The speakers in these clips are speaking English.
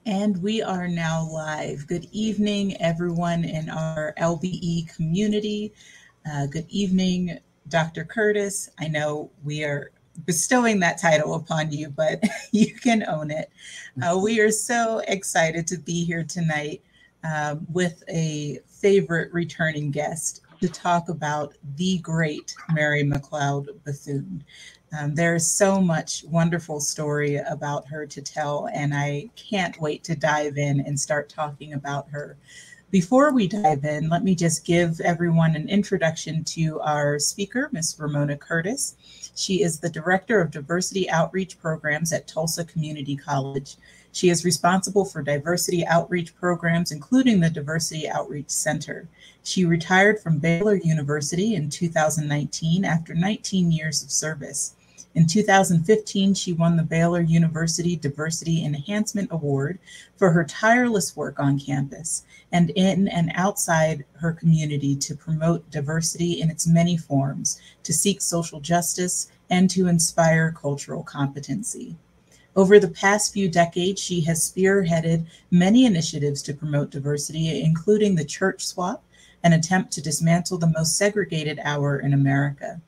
And we are now live. Good evening, everyone in our LBE community. Good evening, Dr. Curtis. I know we are bestowing that title upon you, but you can own it. We are so excited to be here tonight with a favorite returning guest to talk about the great Mary McLeod Bethune. There's so much wonderful story about her to tell, and I can't wait to dive in and start talking about her. Before we dive in, let me just give everyone an introduction to our speaker, Ms. Ramona Curtis. She is the Director of Diversity Outreach Programs at Tulsa Community College. She is responsible for diversity outreach programs, including the Diversity Outreach Center. She retired from Baylor University in 2019 after 19 years of service. In 2015, she won the Baylor University Diversity Enhancement Award for her tireless work on campus and in and outside her community to promote diversity in its many forms, to seek social justice, and to inspire cultural competency. Over the past few decades, she has spearheaded many initiatives to promote diversity, including the Church Swap, an attempt to dismantle the most segregated hour in America.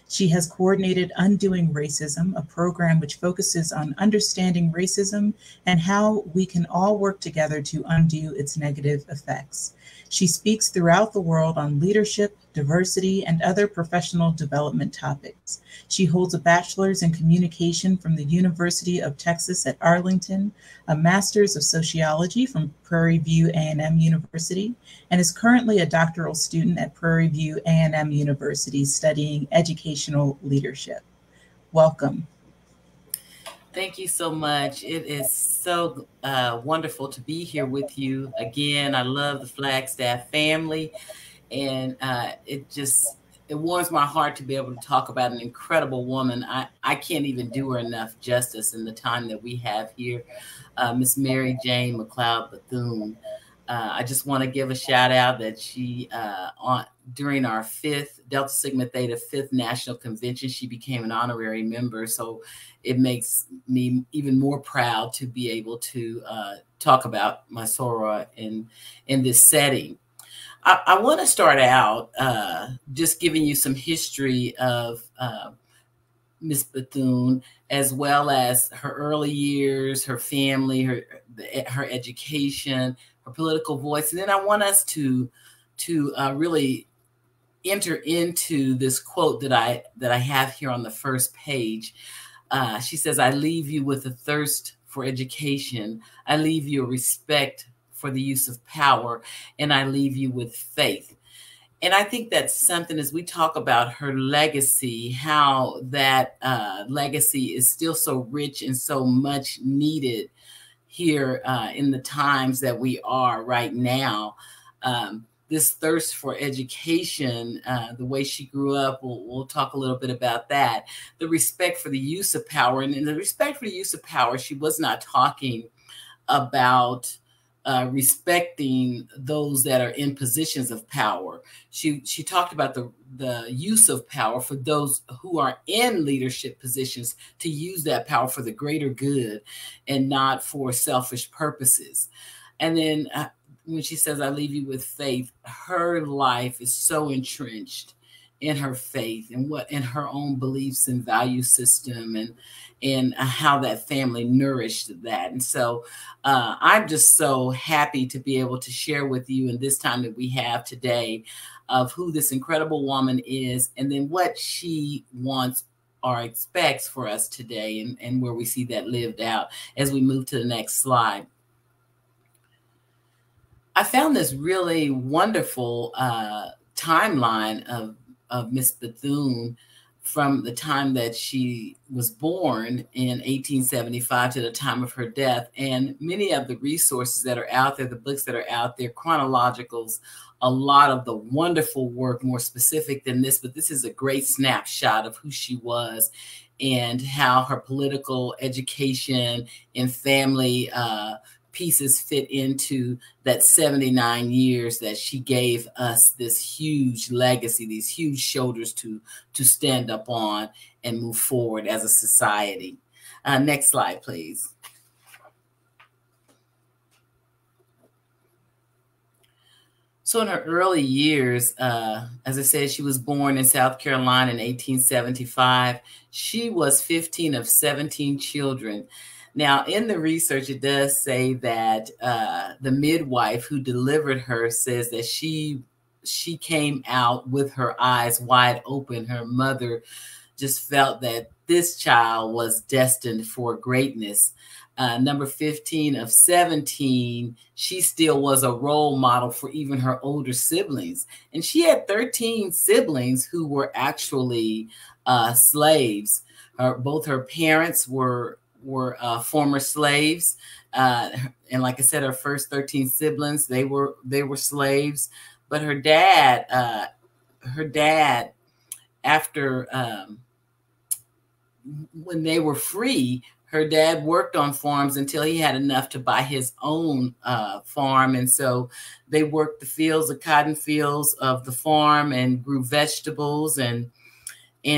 She has coordinated Undoing Racism, a program which focuses on understanding racism and how we can all work together to undo its negative effects. She speaks throughout the world on leadership, diversity, and other professional development topics. She holds a bachelor's in communication from the University of Texas at Arlington, a master's of sociology from Prairie View A&M University, and is currently a doctoral student at Prairie View A&M University studying educational leadership. Welcome. Thank you so much. It is so wonderful to be here with you again. I love the Flagstaff family, and it warms my heart to be able to talk about an incredible woman. I can't even do her enough justice in the time that we have here. Miss Mary Jane McLeod Bethune. I just want to give a shout out that she, during our Delta Sigma Theta 5th National Convention, she became an honorary member. So it makes me even more proud to be able to talk about my soror in this setting. I want to start out just giving you some history of Miss Bethune, as well as her early years, her family, her education, her political voice. And then I want us to really enter into this quote that I have here on the first page. She says, "I leave you with a thirst for education. I leave you a respect for the use of power, and I leave you with faith." And I think that's something, as we talk about her legacy, how that legacy is still so rich and so much needed here in the times that we are right now. This thirst for education, the way she grew up, we'll talk a little bit about that. The respect for the use of power. And in the respect for the use of power, she was not talking about respecting those that are in positions of power. She talked about the use of power for those who are in leadership positions, to use that power for the greater good and not for selfish purposes. And then when she says, "I leave you with faith," her life is so entrenched in her faith and in her own beliefs and value system, and how that family nourished that. And so I'm just so happy to be able to share with you in this time that we have today of who this incredible woman is, and then what she wants or expects for us today, and where we see that lived out as we move to the next slide. I found this really wonderful timeline of Miss Bethune from the time that she was born in 1875 to the time of her death. And many of the resources that are out there, the books that are out there, chronologicals, a lot of the wonderful work, more specific than this, but this is a great snapshot of who she was and how her political education and family pieces fit into that 79 years that she gave us this huge legacy, these huge shoulders to stand up on and move forward as a society. Next slide, please. So in her early years, as I said, she was born in South Carolina in 1875. She was 15 of 17 children. Now, in the research, it does say that the midwife who delivered her says that she came out with her eyes wide open. Her mother just felt that this child was destined for greatness. Number 15 of 17, she still was a role model for even her older siblings. And she had 13 siblings who were actually slaves. Both her parents were former slaves. And like I said, her first 13 siblings, they were slaves. But her dad, after when they were free, her dad worked on farms until he had enough to buy his own farm. And so they worked the fields, the cotton fields of the farm, and grew vegetables. And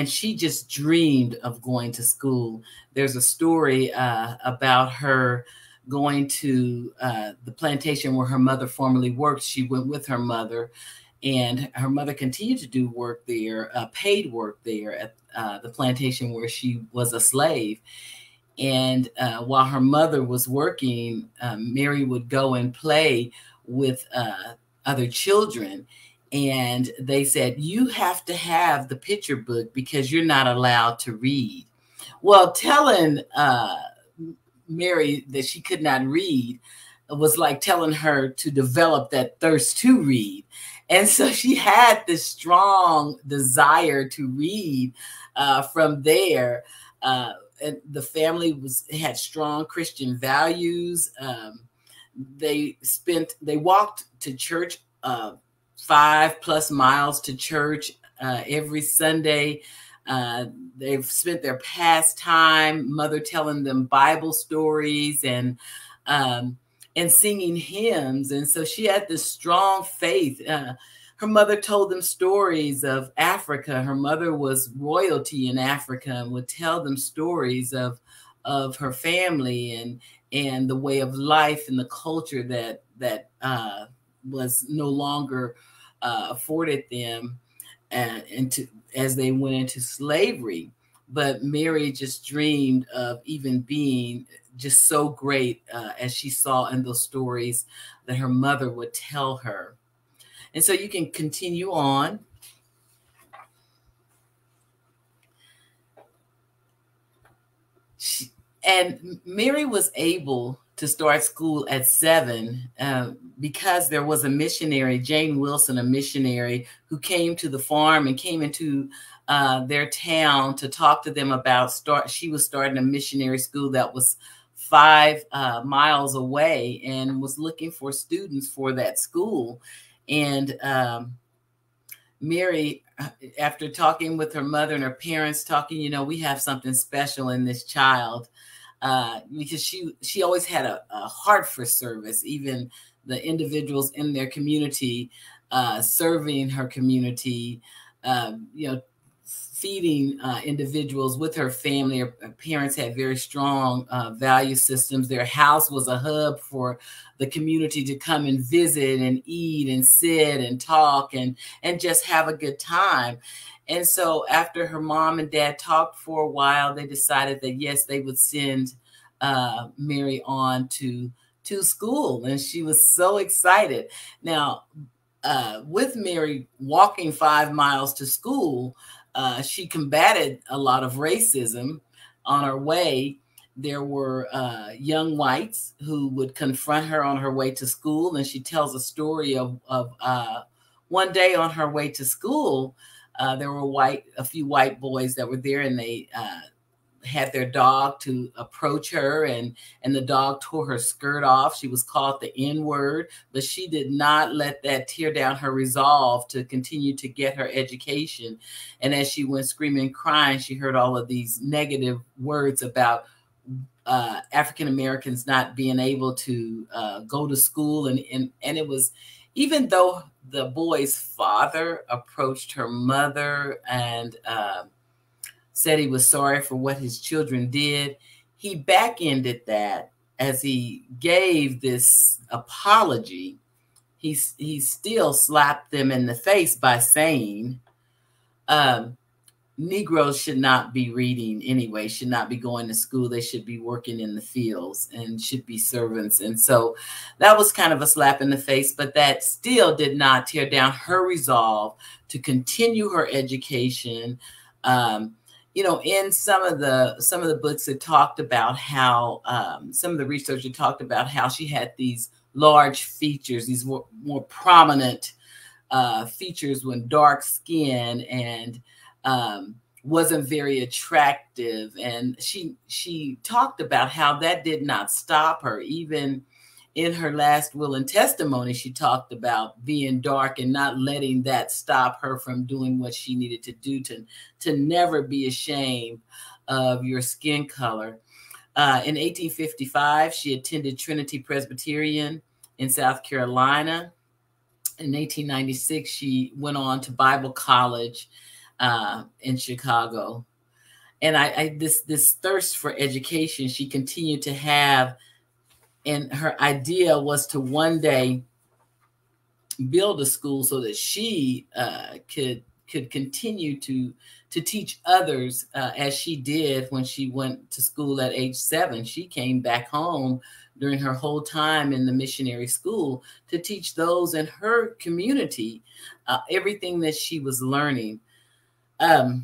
she just dreamed of going to school. There's a story about her going to the plantation where her mother formerly worked. She went with her mother, and her mother continued to do work there, paid work there at the plantation where she was a slave. And while her mother was working, Mary would go and play with other children. And they said, you have to have the picture book because you're not allowed to read. Well, telling Mary that she could not read was like telling her to develop that thirst to read. And so she had this strong desire to read from there. And the family had strong Christian values. They walked to church 5+ miles to church every Sunday. They've spent their pastime, mother telling them Bible stories and singing hymns. And so she had this strong faith. Her mother told them stories of Africa. Her mother was royalty in Africa and would tell them stories of her family and the way of life and the culture that was no longer afforded them as they went into slavery. But Mary just dreamed of even being just so great as she saw in those stories that her mother would tell her. And so you can continue on. And Mary was able to start school at 7 because there was a missionary, Jane Wilson, a missionary who came to the farm and came into their town to talk to them about she was starting a missionary school that was 5 miles away and was looking for students for that school. And Mary, after talking with her mother and her parents, we have something special in this child, because she always had a heart for service, even the individuals in their community, serving her community, feeding individuals with her family. Her parents had very strong value systems. Their house was a hub for the community to come and visit and eat and sit and talk and just have a good time. And so after her mom and dad talked for a while, they decided that, yes, they would send Mary on to school. And she was so excited. Now, with Mary walking 5 miles to school, she combated a lot of racism on her way. There were young whites who would confront her on her way to school. And she tells a story of one day on her way to school, there were a few white boys that were there, and they had their dog to approach her, and the dog tore her skirt off. She was called the N-word, but she did not let that tear down her resolve to continue to get her education. And as she went screaming and crying, she heard all of these negative words about African Americans not being able to go to school. And it was, even though the boy's father approached her mother and said he was sorry for what his children did, he back-ended that as he gave this apology. he still slapped them in the face by saying, Negroes should not be reading anyway, should not be going to school. They should be working in the fields and should be servants. And so that was kind of a slap in the face, but that still did not tear down her resolve to continue her education. You know, in some of the books, it talked about how some of the research talked about how she had these large features, these more prominent features when dark skin, and wasn't very attractive. And she talked about how that did not stop her. Even in her last will and testimony, she talked about being dark and not letting that stop her from doing what she needed to do, to never be ashamed of your skin color. In 1855, she attended Trinity Presbyterian in South Carolina. In 1896, she went on to Bible College in Chicago. And this thirst for education she continued to have, and her idea was to one day build a school so that she could continue to teach others, as she did when she went to school at age 7. She came back home during her whole time in the missionary school to teach those in her community everything that she was learning. I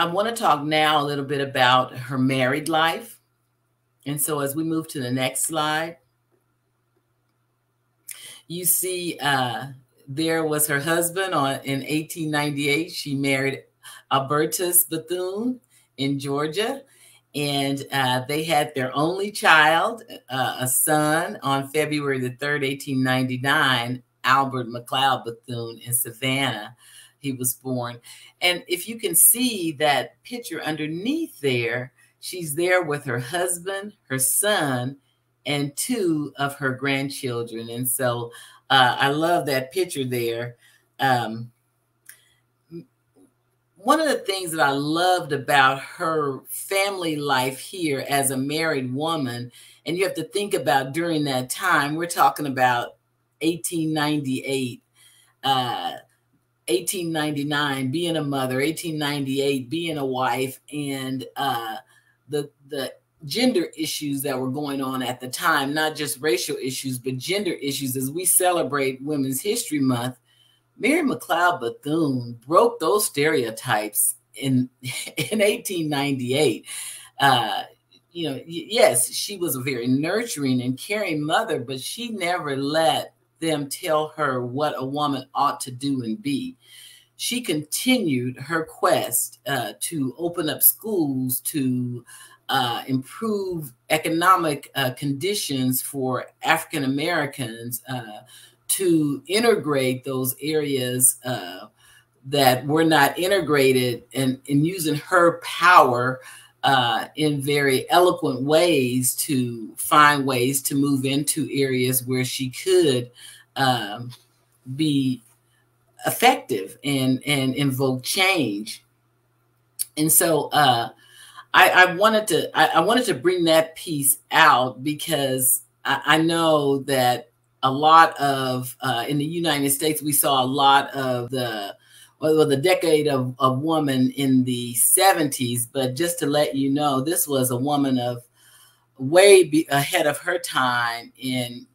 want to talk now a little bit about her married life. And so as we move to the next slide, you see there was her husband in 1898. She married Albertus Bethune in Georgia. And they had their only child, a son, on February the 3rd, 1899, Albert McLeod Bethune in Savannah. He was born. And if you can see that picture underneath there, she's there with her husband, her son, and 2 of her grandchildren. And so I love that picture there. One of the things that I loved about her family life here as a married woman, and you have to think about during that time, we're talking about 1898, 1899, being a mother, 1898, being a wife, and the gender issues that were going on at the time, not just racial issues, but gender issues. As we celebrate Women's History Month, Mary McLeod Bethune broke those stereotypes in 1898. You know, yes, she was a very nurturing and caring mother, but she never let them tell her what a woman ought to do and be. She continued her quest to open up schools, to improve economic conditions for African Americans, to integrate those areas that were not integrated, and using her power in very eloquent ways to find ways to move into areas where she could be effective and invoke change. And so I wanted to bring that piece out because I know that a lot of in the United States, we saw a lot of the decade of woman in the 70s. But just to let you know, this was a woman of way ahead of her time in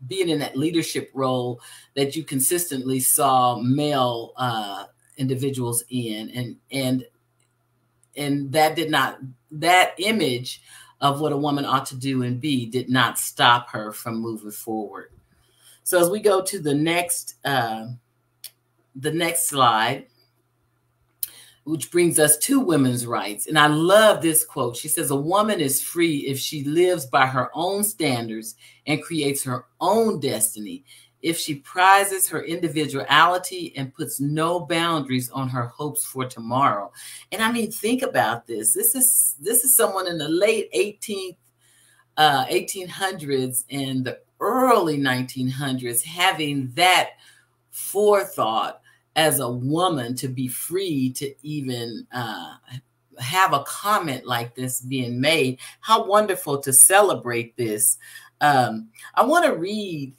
being in that leadership role that you consistently saw male individuals in, and that image of what a woman ought to do and be did not stop her from moving forward. So as we go to the next slide, which brings us to women's rights. And I love this quote. She says, "A woman is free if she lives by her own standards and creates her own destiny, if she prizes her individuality and puts no boundaries on her hopes for tomorrow." And I mean, think about this. This is someone in the late 1800s and the early 1900s having that forethought as a woman to be free to even have a comment like this being made. How wonderful to celebrate this I want to read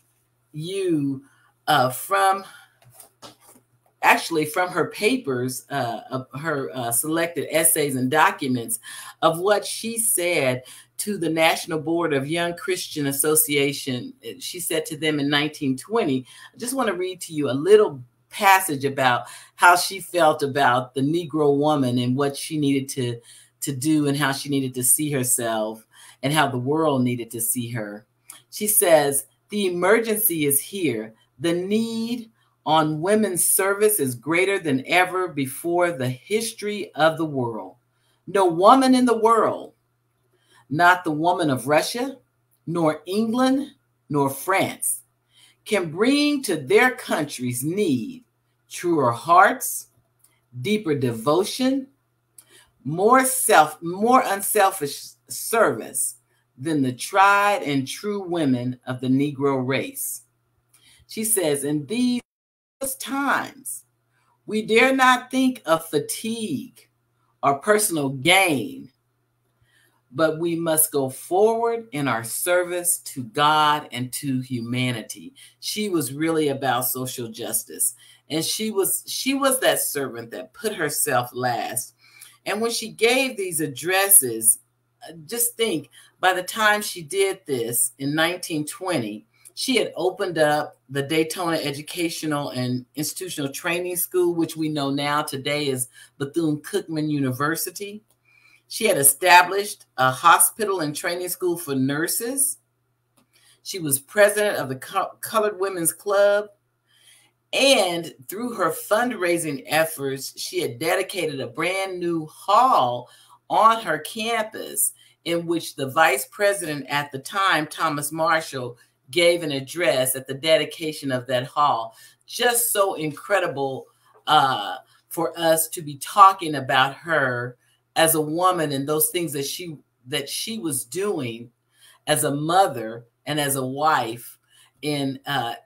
you from her papers, of her selected essays and documents of what she said to the National Board of Young Christian Association. She said to them in 1920. I just want to read to you a little passage about how she felt about the Negro woman and what she needed to do and how she needed to see herself and how the world needed to see her. She says, "The emergency is here. The need on women's service is greater than ever before the history of the world. No woman in the world, not the woman of Russia, nor England, nor France, can bring to their country's need truer hearts, deeper devotion, more unselfish service than the tried and true women of the Negro race." She says, "In these times, we dare not think of fatigue or personal gain, but we must go forward in our service to God and to humanity." She was really about social justice, and she was that servant that put herself last. And when she gave these addresses, just think, by the time she did this in 1920, she had opened up the Daytona Educational and Institutional Training School, which we know now today is Bethune-Cookman University. She had established a hospital and training school for nurses. She was president of the Colored Women's Club. And through her fundraising efforts, she had dedicated a brand new hall on her campus in which the vice president at the time, Thomas Marshall, gave an address at the dedication of that hall. Just so incredible for us to be talking about her as a woman and those things that she was doing as a mother and as a wife in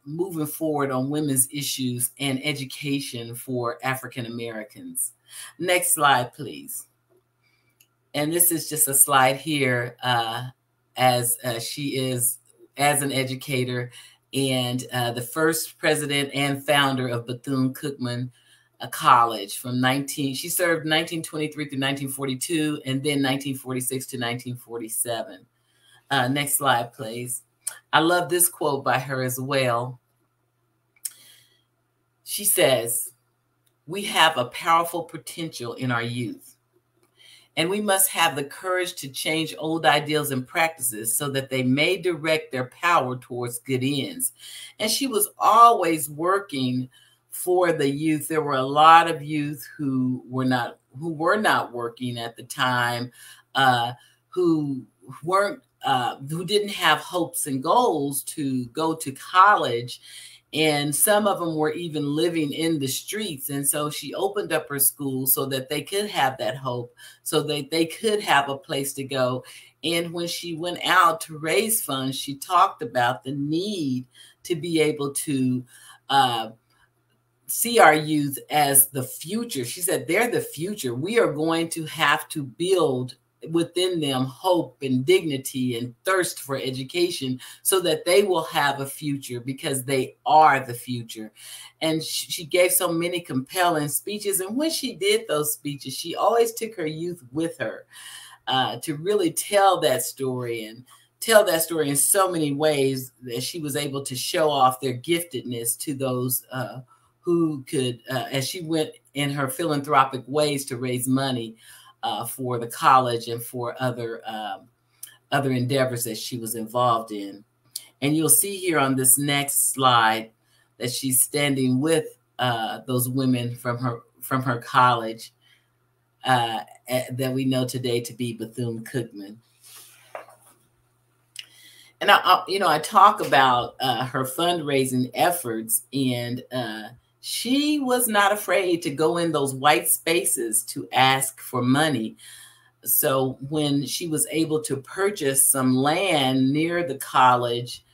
moving forward on women's issues and education for African Americans. Next slide, please. And this is just a slide here as she is as an educator and the first president and founder of Bethune-Cookman College she served 1923 through 1942 and then 1946 to 1947. Next slide, please. I love this quote by her as well. She says, "We have a powerful potential in our youth, and we must have the courage to change old ideals and practices so that they may direct their power towards good ends." And she was always working for the youth. There were a lot of youth who were not working at the time, who didn't have hopes and goals to go to college. And some of them were even living in the streets. And so she opened up her school so that they could have that hope, so that they could have a place to go. And when she went out to raise funds, she talked about the need to be able to see our youth as the future. She said, they're the future. We are going to have to build within them hope and dignity and thirst for education so that they will have a future, because they are the future. And she gave so many compelling speeches. And when she did those speeches, she always took her youth with her to really tell that story and tell that story in so many ways that she was able to show off their giftedness to those who could, as she went in her philanthropic ways to raise money for the college and for other endeavors that she was involved in. And you'll see here on this next slide that she's standing with those women from her college that we know today to be Bethune-Cookman. And I talk about her fundraising efforts, and she was not afraid to go in those white spaces to ask for money. So when she was able to purchase some land near the college,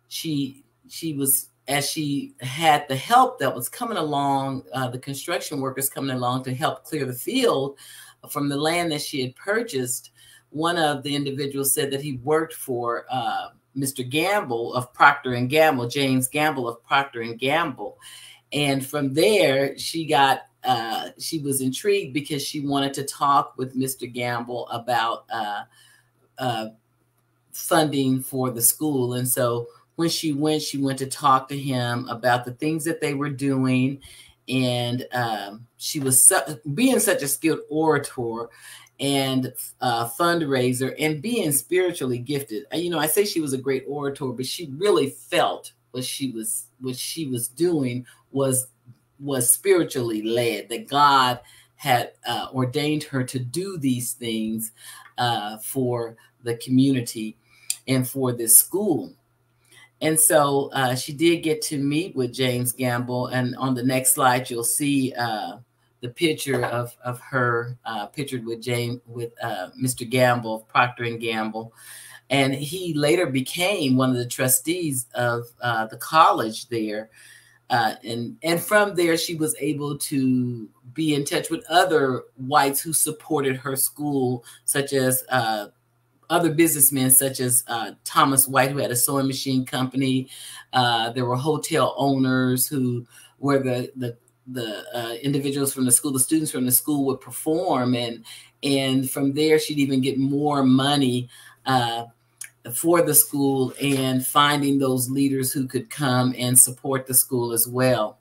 she was, as she had the help that was coming along, the construction workers coming along to help clear the field from the land that she had purchased, one of the individuals said that he worked for Mr. Gamble of Procter and Gamble, James Gamble of Procter and Gamble. And from there, she was intrigued because she wanted to talk with Mr. Gamble about funding for the school. And so when she went to talk to him about the things that they were doing. And she was being such a skilled orator and fundraiser and being spiritually gifted. You know, I say she was a great orator, but she really felt what she was doing was spiritually led, that God had ordained her to do these things for the community and for this school. And so she did get to meet with James Gamble. And on the next slide, you'll see the picture of her pictured with Mr. Gamble of Procter and Gamble. And he later became one of the trustees of the college there. And from there, she was able to be in touch with other whites who supported her school, such as other businessmen, such as Thomas White, who had a sewing machine company. There were hotel owners who were the individuals from the school, the students from the school would perform. And from there, she'd even get more money for the school and finding those leaders who could come and support the school as well.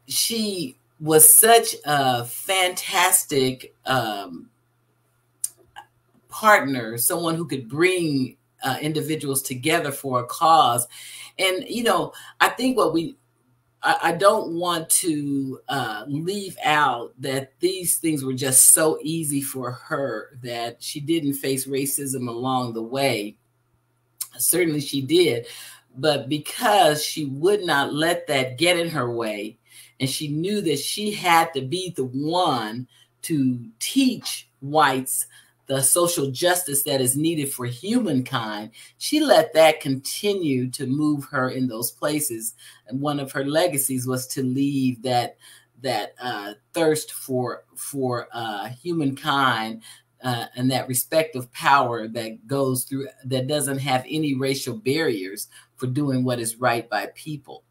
She was such a fantastic partner, someone who could bring individuals together for a cause. And, you know, I think I don't want to leave out that these things were just so easy for her, that she didn't face racism along the way. Certainly she did, but because she would not let that get in her way, and she knew that she had to be the one to teach whites the social justice that is needed for humankind, she let that continue to move her in those places. And one of her legacies was to leave that thirst for humankind and that respect of power that goes through, that doesn't have any racial barriers for doing what is right by people.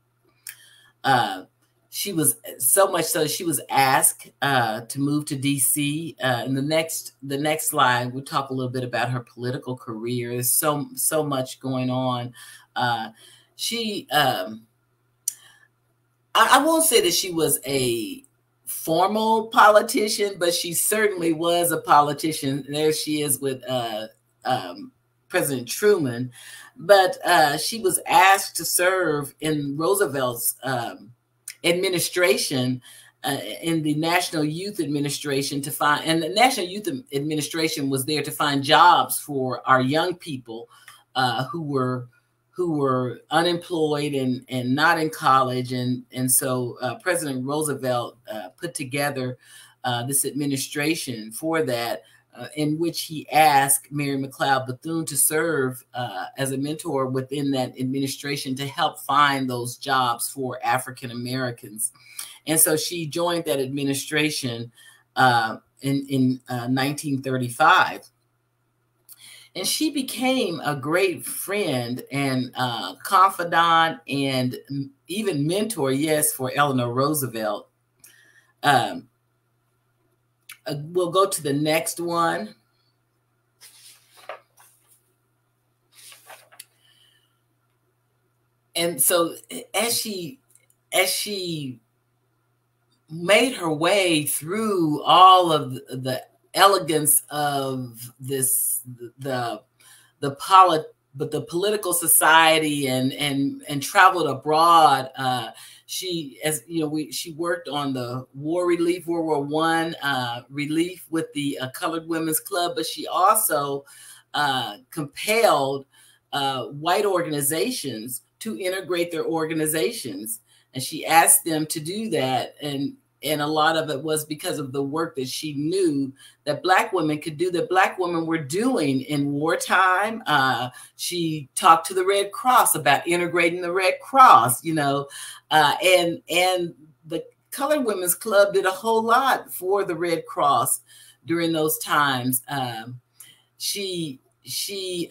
She was so much so she was asked to move to DC. In the next slide, we'll talk a little bit about her political career. There's so much going on. I won't say that she was a formal politician, but she certainly was a politician. There she is with President Truman. But she was asked to serve in Roosevelt's administration, in the National Youth Administration, and the National Youth Administration was there to find jobs for our young people who were unemployed and not in college. And so President Roosevelt put together this administration for that, in which he asked Mary McLeod Bethune to serve as a mentor within that administration to help find those jobs for African Americans. And so she joined that administration in 1935. And she became a great friend and confidant and even mentor, yes, for Eleanor Roosevelt. We'll go to the next one. And so as she made her way through all of the elegance of the political society and traveled abroad, she worked on the war relief, World War I relief with the Colored Women's Club, but she also compelled white organizations to integrate their organizations. And she asked them to do that. And a lot of it was because of the work that she knew that Black women could do, that Black women were doing in wartime. She talked to the Red Cross about integrating the Red Cross, and the Colored Women's Club did a whole lot for the Red Cross during those times. She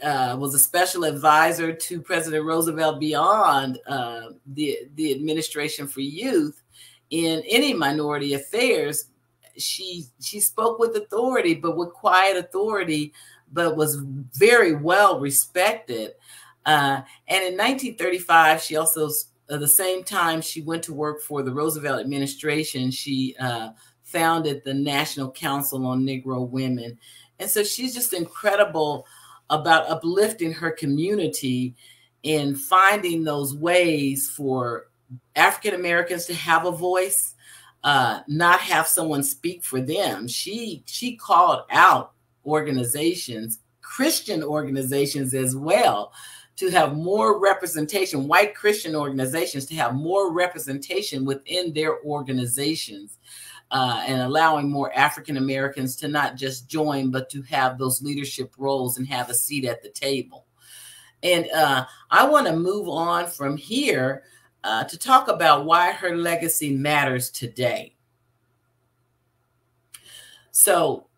was a special advisor to President Roosevelt beyond the Administration for Youth in any minority affairs. She spoke with authority, but with quiet authority, but was very well respected. And in 1935, she also, the same time she went to work for the Roosevelt administration, she founded the National Council on Negro Women. And so she's just incredible about uplifting her community and finding those ways for African Americans to have a voice, not have someone speak for them. She called out organizations, Christian organizations as well, to have more representation, white Christian organizations to have more representation within their organizations, and allowing more African Americans to not just join, but to have those leadership roles and have a seat at the table. And I want to move on from here to talk about why her legacy matters today. So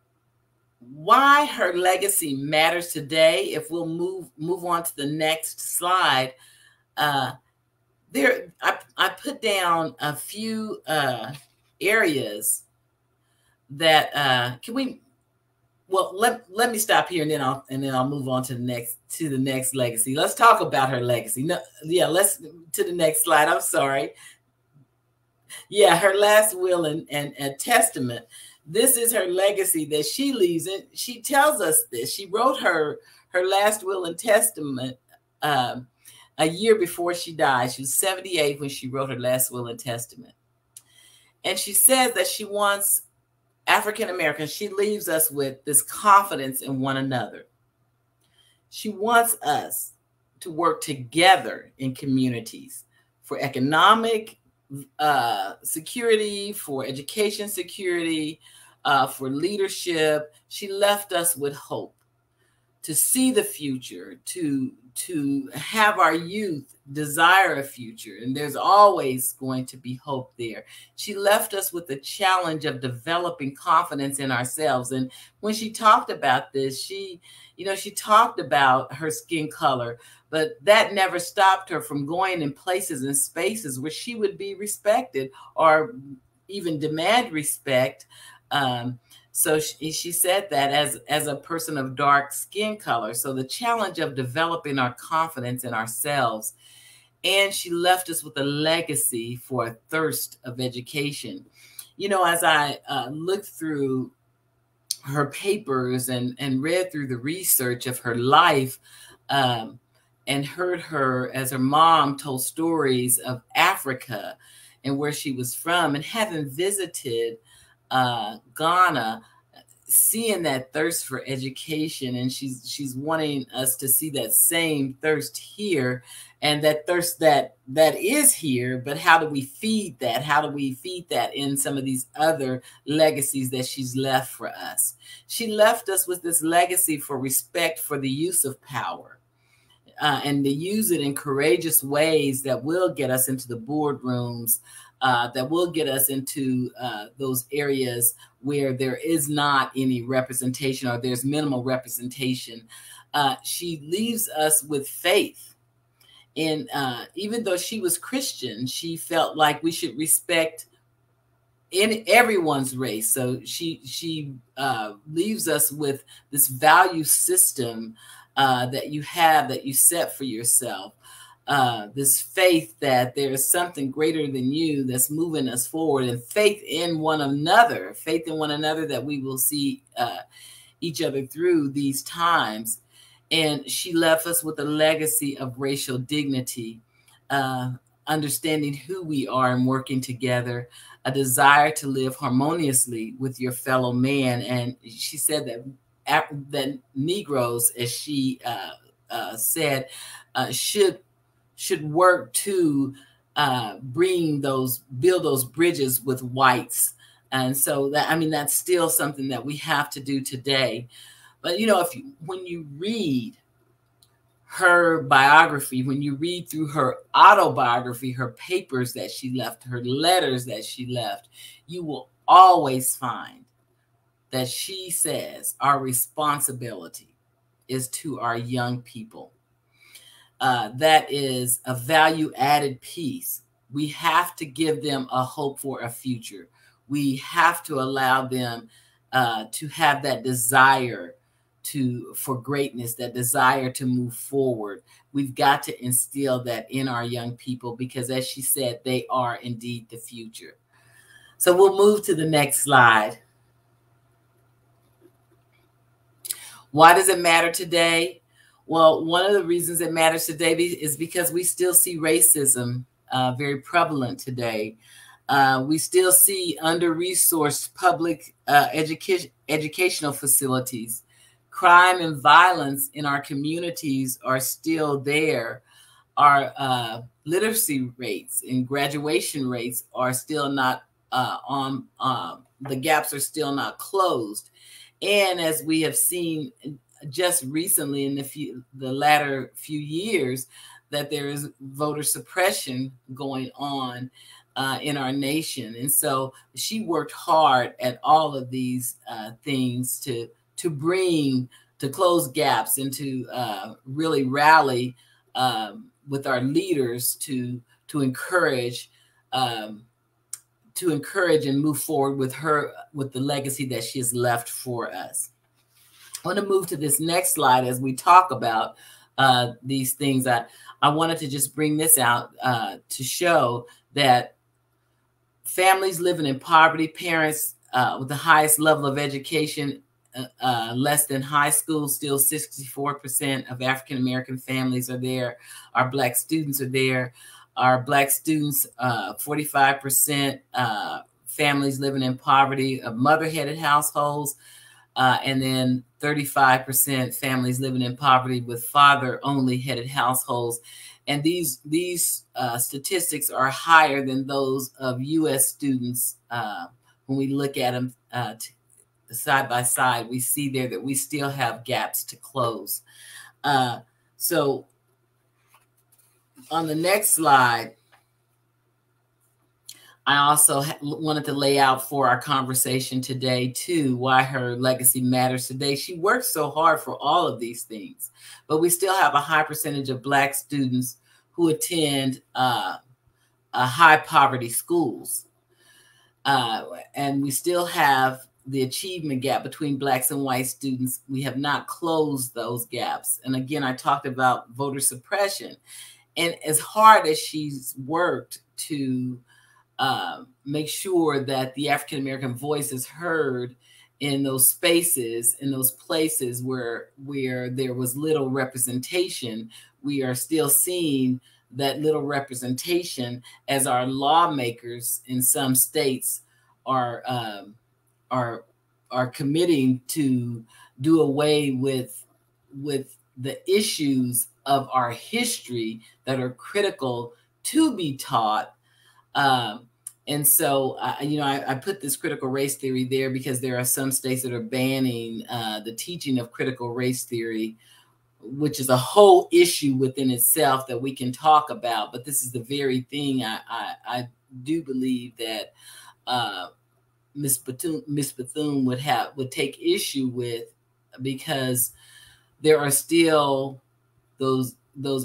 why her legacy matters today, if we'll move on to the next slide, I put down a few areas that let me stop here, and then I'll move on to the next legacy. Let's talk about her legacy. No, yeah, let's to the next slide. I'm sorry. Yeah, her last will and testament. This is her legacy that she leaves, and she tells us this. She wrote her last will and testament a year before she died. She was 78 when she wrote her last will and testament. And she says that she wants African Americans, she leaves us with this confidence in one another. She wants us to work together in communities for economic security, for education security, for leadership. She left us with hope to see the future, to have our youth desire a future. And there's always going to be hope there. She left us with the challenge of developing confidence in ourselves. And when she talked about this, she talked about her skin color, but that never stopped her from going in places and spaces where she would be respected or even demand respect. So she said that as a person of dark skin color. So the challenge of developing our confidence in ourselves. And she left us with a legacy for a thirst of education. As I looked through her papers and read through the research of her life, and heard her, as her mom told stories of Africa and where she was from, and having visited Ghana, seeing that thirst for education, and she's wanting us to see that same thirst here, and that thirst that is here, but how do we feed that? How do we feed that in some of these other legacies that she's left for us? She left us with this legacy for respect for the use of power. And to use it in courageous ways that will get us into the boardrooms, that will get us into those areas where there is not any representation or there's minimal representation. She leaves us with faith. And even though she was Christian, she felt like we should respect in everyone's race. So she leaves us with this value system that you set for yourself, this faith that there is something greater than you that's moving us forward, and faith in one another that we will see each other through these times. And she left us with a legacy of racial dignity, understanding who we are and working together, a desire to live harmoniously with your fellow man. And she said that Negroes, as she said, should work to build those bridges with whites. And so that's still something that we have to do today. But when you read her biography, when you read through her autobiography, her papers that she left, her letters that she left, you will always find that she says our responsibility is to our young people. That is a value-added piece. We have to give them a hope for a future. We have to allow them to have that desire for greatness, that desire to move forward. We've got to instill that in our young people because, as she said, they are indeed the future. So we'll move to the next slide. Why does it matter today? Well, one of the reasons it matters today is because we still see racism very prevalent today. We still see under-resourced public educational facilities. Crime and violence in our communities are still there. Our literacy rates and graduation rates are still not the gaps are still not closed. And as we have seen just recently in the latter few years, that there is voter suppression going on in our nation. And so she worked hard at all of these things to close gaps and to really rally with our leaders to encourage and move forward with the legacy that she has left for us. I want to move to this next slide as we talk about these things. I wanted to just bring this out to show that families living in poverty, parents with the highest level of education, less than high school, still 64% of African-American families are there. Our Black students are there. Our Black students, 45% families living in poverty of mother-headed households, and then 35% families living in poverty with father-only headed households. And these statistics are higher than those of U.S. students. When we look at them side by side, we see there that we still have gaps to close. So on the next slide, I also wanted to lay out for our conversation today, too, why her legacy matters today. She worked so hard for all of these things, but we still have a high percentage of Black students who attend high poverty schools. And we still have the achievement gap between Blacks and white students. We have not closed those gaps. And again, I talked about voter suppression. And as hard as she's worked to make sure that the African-American voice is heard in those spaces, in those places where there was little representation, we are still seeing that little representation as our lawmakers in some states are committing to do away with the issues of our history that are critical to be taught. And so, I put this critical race theory there because there are some states that are banning the teaching of critical race theory, which is a whole issue within itself that we can talk about. But this is the very thing I do believe that Ms. Bethune would take issue with, because there are still those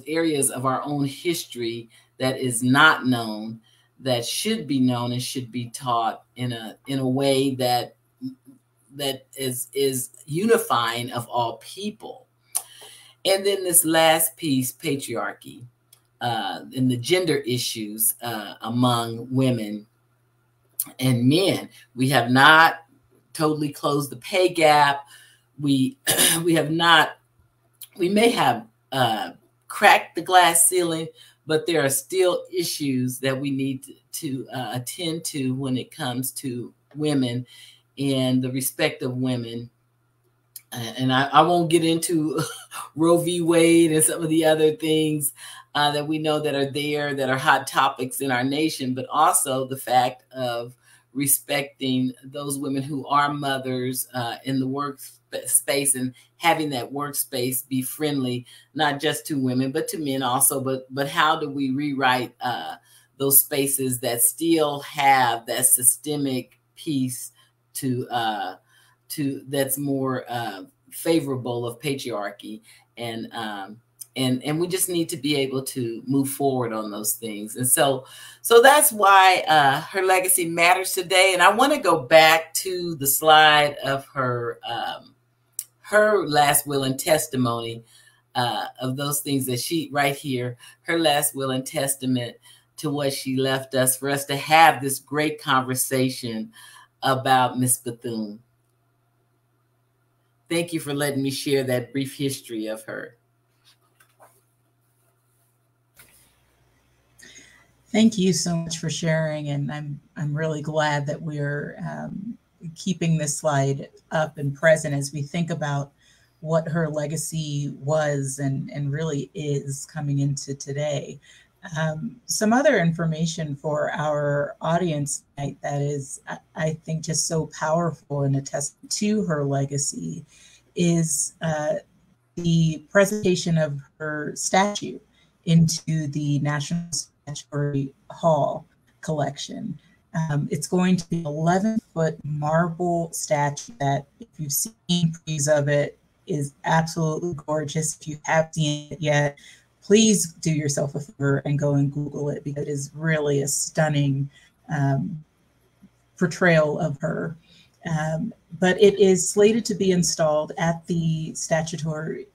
areas of our own history that is not known, that should be known and should be taught in a way that is unifying of all people. And then this last piece, patriarchy, and the gender issues among women and men. We have not totally closed the pay gap. We may have cracked the glass ceiling, but there are still issues that we need to attend to when it comes to women and the respect of women. And I won't get into Roe v. Wade and some of the other things that we know that are there, that are hot topics in our nation, but also the fact of respecting those women who are mothers in the workspace, and having that workspace be friendly, not just to women, but to men also. But how do we rewrite those spaces that still have that systemic piece to that's more favorable of patriarchy, and we just need to be able to move forward on those things. And so that's why her legacy matters today. And I want to go back to the slide of her last will and testimony, of those things that she, right here, her last will and testament to what she left us, for us to have this great conversation about Miss Bethune. Thank you for letting me share that brief history of her. Thank you so much for sharing, and I'm really glad that we're keeping this slide up and present as we think about what her legacy was and really is coming into today. Some other information for our audience tonight that is, I think, just so powerful and attest to her legacy is the presentation of her statue into the National Statuary Hall collection. It's going to be an 11-foot marble statue that, if you've seen previews of it, is absolutely gorgeous. If you haven't seen it yet, please do yourself a favor and go and Google it, because it is really a stunning portrayal of her. But it is slated to be installed at the Statuary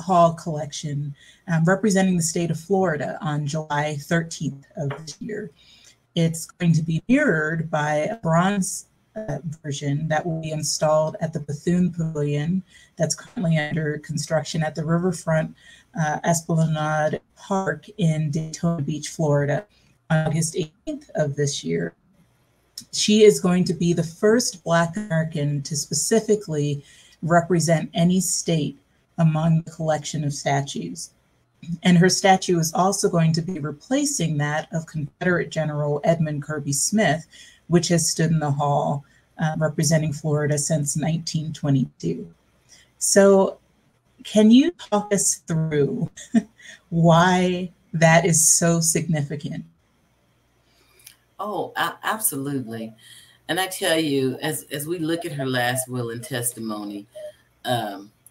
Hall collection, representing the state of Florida, on July 13th of this year. It's going to be mirrored by a bronze version that will be installed at the Bethune Pavilion that's currently under construction at the Riverfront Esplanade Park in Daytona Beach, Florida, on August 18th of this year. She is going to be the first Black American to specifically represent any state among the collection of statues. And her statue is also going to be replacing that of Confederate General Edmund Kirby Smith, which has stood in the hall representing Florida since 1922. So can you talk us through why that is so significant? Oh, absolutely. And I tell you, as we look at her last will and testimony,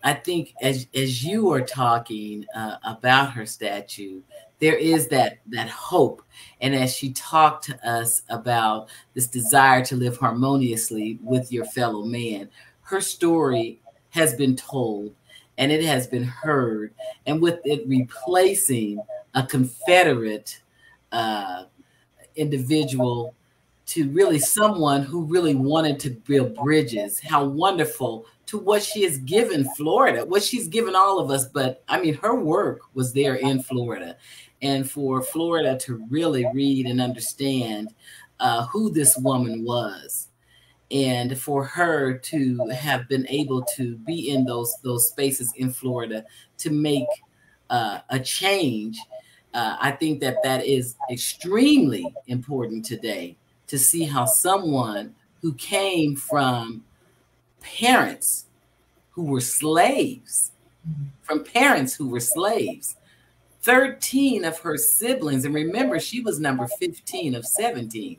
I think as you are talking about her statue, there is that hope. And as she talked to us about this desire to live harmoniously with your fellow man, her story has been told and it has been heard. And with it replacing a Confederate individual to really someone who really wanted to build bridges, how wonderful to what she has given Florida, what she's given all of us. But I mean, her work was there in Florida. And for Florida to really read and understand who this woman was, and for her to have been able to be in those spaces in Florida to make a change, I think that is extremely important today, to see how someone who came from parents who were slaves, 13 of her siblings, and remember, she was number 15 of 17,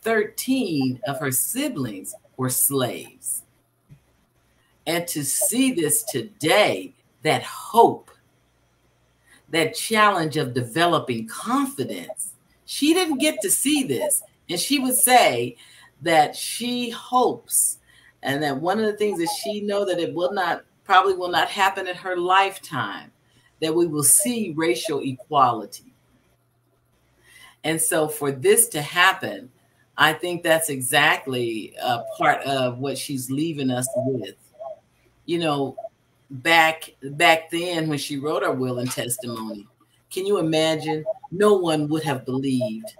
13 of her siblings were slaves. And to see this today, that hope, that challenge of developing confidence, she didn't get to see this. And she would say that she hopes, and that one of the things that she know that it probably will not happen in her lifetime, that we will see racial equality. And so for this to happen, I think that's exactly part of what she's leaving us with. You know, back then when she wrote her will and testimony, can you imagine? No one would have believed,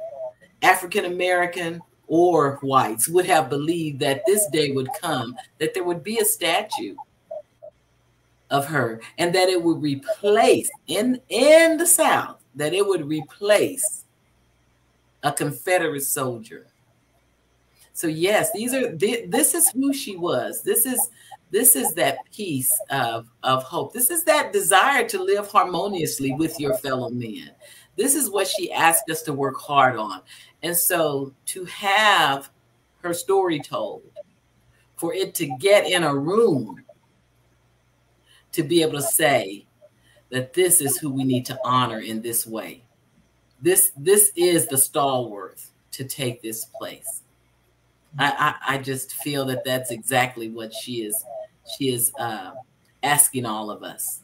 African American or whites would have believed, that this day would come, that there would be a statue of her, and that it would replace in the South, that it would replace a Confederate soldier. So yes, this is who she was. This is that piece of hope. This is that desire to live harmoniously with your fellow men. This is what she asked us to work hard on. And so to have her story told, for it to get in a room to be able to say that this is who we need to honor in this way. This is the stalwart to take this place. I just feel that that's exactly what she is asking all of us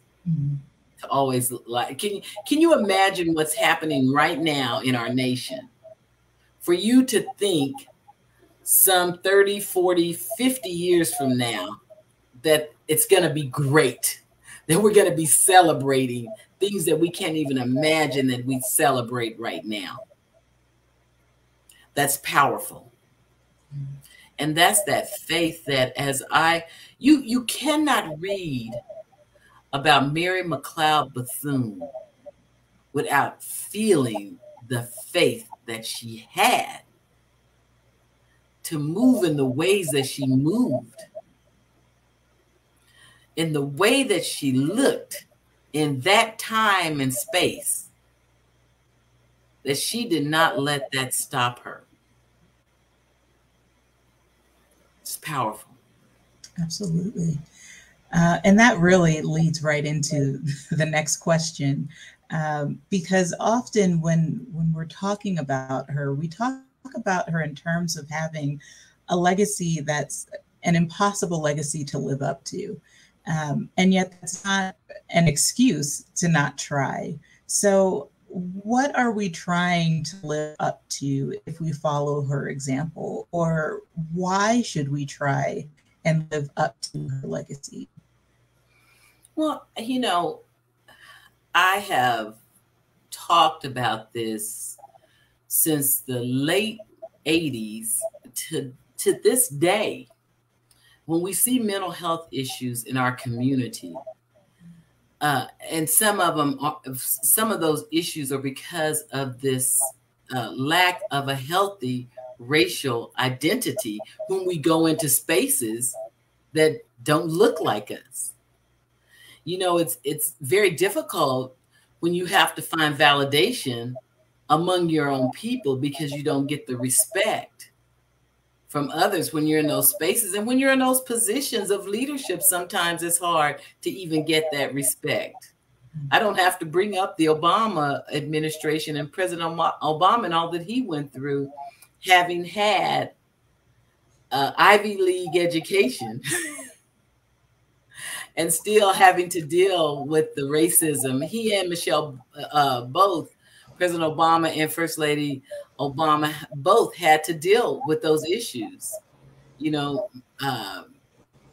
to always like. Can you imagine what's happening right now in our nation? For you to think some 30, 40, 50 years from now that it's going to be great, that we're going to be celebrating things that we can't even imagine that we celebrate right now. That's powerful. And that's that faith that you cannot read about Mary McLeod Bethune without feeling the faith that she had to move in the ways that she moved, in the way that she looked in that time and space, that she did not let that stop her. It's powerful. Absolutely. And that really leads right into the next question, because often when we're talking about her, we talk about her in terms of having a legacy that's an impossible legacy to live up to. And yet that's not an excuse to not try. So what are we trying to live up to if we follow her example? Or why should we try and live up to her legacy? Well, I have talked about this since the late 80s to this day. When we see mental health issues in our community, and some of those issues are because of this lack of a healthy racial identity when we go into spaces that don't look like us. It's very difficult when you have to find validation among your own people because you don't get the respect from others when you're in those spaces. And when you're in those positions of leadership, sometimes it's hard to even get that respect. I don't have to bring up the Obama administration and President Obama and all that he went through, having had Ivy League education and still having to deal with the racism. He and Michelle, both President Obama and First Lady Obama, both had to deal with those issues,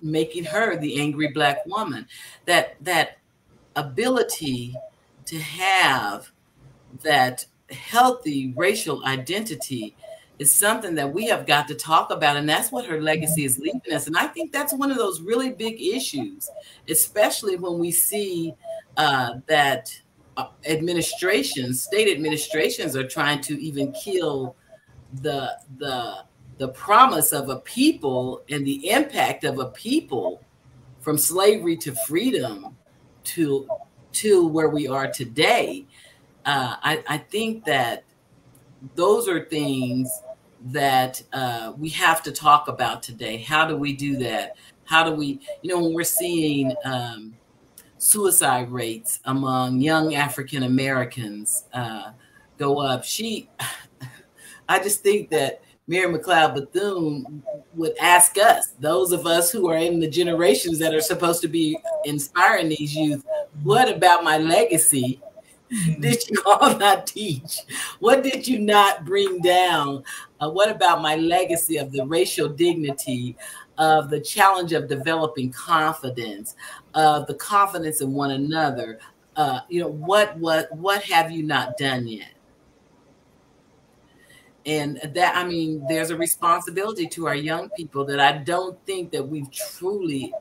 making her the angry Black woman. That ability to have that healthy racial identity is something that we have got to talk about. And that's what her legacy is leaving us. And I think that's one of those really big issues, especially when we see that state administrations are trying to even kill the promise of a people and the impact of a people from slavery to freedom to where we are today. I think that those are things that we have to talk about today. How do we do that? How do we, when we're seeing suicide rates among young African Americans go up, I just think that Mary McLeod Bethune would ask us, those of us who are in the generations that are supposed to be inspiring these youth, what about my legacy did you all not teach? What did you not bring down? What about my legacy of the racial dignity, of the challenge of developing confidence, of the confidence in one another? What have you not done yet? And that, there's a responsibility to our young people that I don't think that we've truly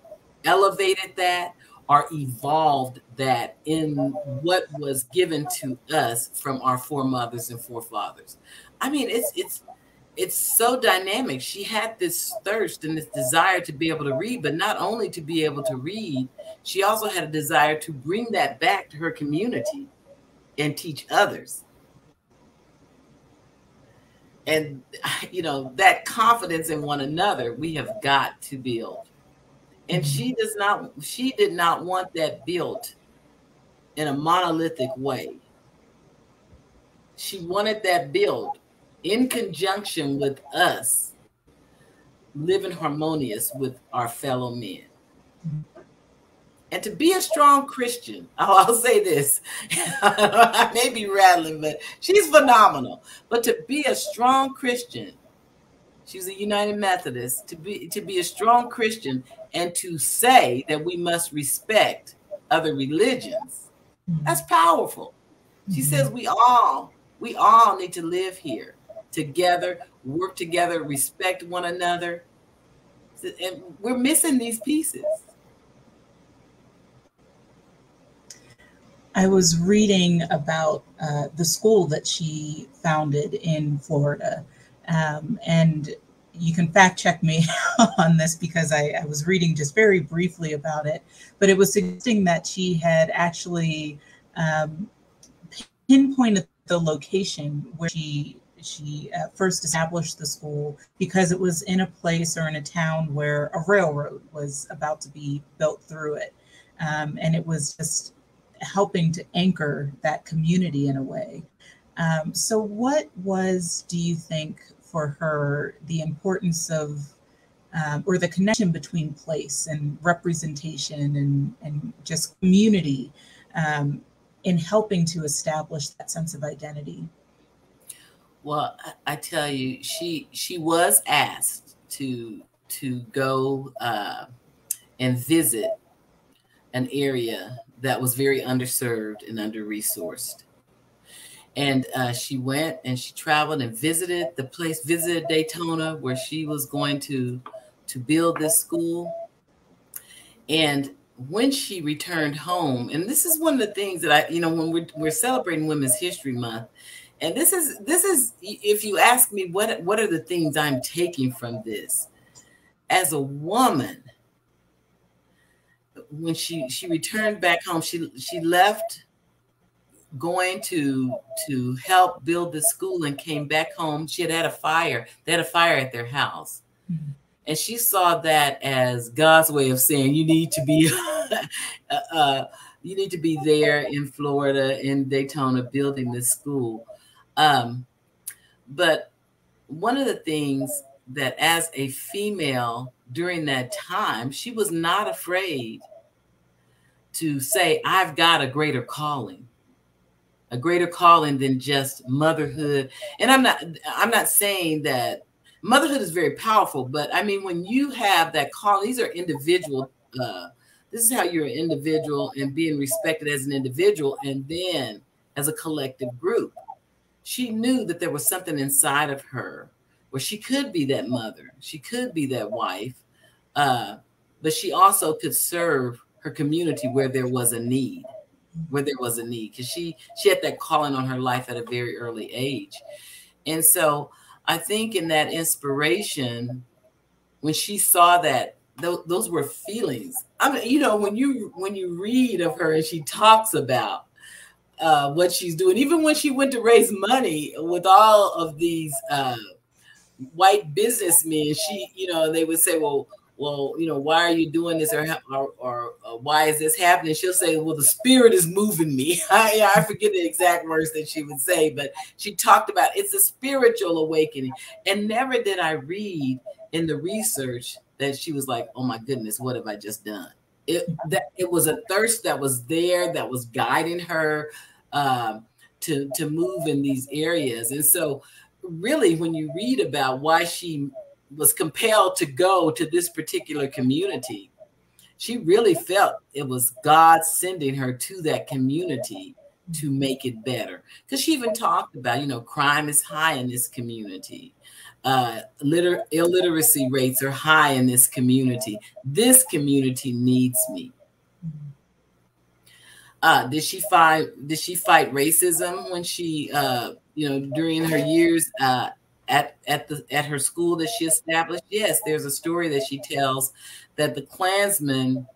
elevated that or evolved that in what was given to us from our foremothers and forefathers. It's so dynamic. She had this thirst and this desire to be able to read, but not only to be able to read, she also had a desire to bring that back to her community and teach others. And, you know, that confidence in one another, we have got to build. And she did not want that built in a monolithic way. She wanted that built in conjunction with us living harmonious with our fellow men. And to be a strong Christian, I'll say this, I may be rattling, but she's phenomenal. But to be a strong Christian, she's a United Methodist, to be a strong Christian and to say that we must respect other religions, that's powerful. She says we all need to live here together, work together, respect one another. And we're missing these pieces. I was reading about the school that she founded in Florida. And you can fact check me on this because I was reading just very briefly about it. But it was suggesting that she had actually pinpointed the location where she first established the school because it was in a place or in a town where a railroad was about to be built through it. And it was just helping to anchor that community in a way. So what was, do you think, for her, the importance of, or the connection between place and representation and just community in helping to establish that sense of identity? Well, I tell you, she was asked to go and visit an area that was very underserved and under-resourced. And she went and she traveled and visited the place, visited Daytona, where she was going to build this school. And when she returned home, and this is one of the things that when we're celebrating Women's History Month, and this is, if you ask me, what are the things I'm taking from this? As a woman, when she returned back home, she left going to help build the school and came back home. She had a fire. They had a fire at their house. Mm-hmm. And she saw that as God's way of saying, you need to be there in Florida, in Daytona, building this school. But one of the things that as a female during that time, she was not afraid to say, I've got a greater calling than just motherhood. And I'm not saying that motherhood is very powerful, but I mean, when you have that call, these are individual, this is how you're an individual and being respected as an individual. And then as a collective group, she knew that there was something inside of her where she could be that mother. She could be that wife, but she also could serve her community where there was a need. Because she had that calling on her life at a very early age. And so I think in that inspiration, when she saw that, those were feelings. I mean, when you read of her and she talks about what she's doing, even when she went to raise money with all of these white businessmen, they would say, well, why are you doing this, or why is this happening? She'll say, well, the Spirit is moving me. I forget the exact words that she would say, but she talked about it's a spiritual awakening. And never did I read in the research that she was like, oh my goodness, what have I just done? It was a thirst that was there, that was guiding her to move in these areas. And so really, when you read about why she was compelled to go to this particular community, she really felt it was God sending her to that community to make it better. Because she even talked about, crime is high in this community. Illiteracy rates are high in this community. This community needs me. Did she fight racism when she, during her years at her school that she established? Yes, there's a story that she tells that the Klansmen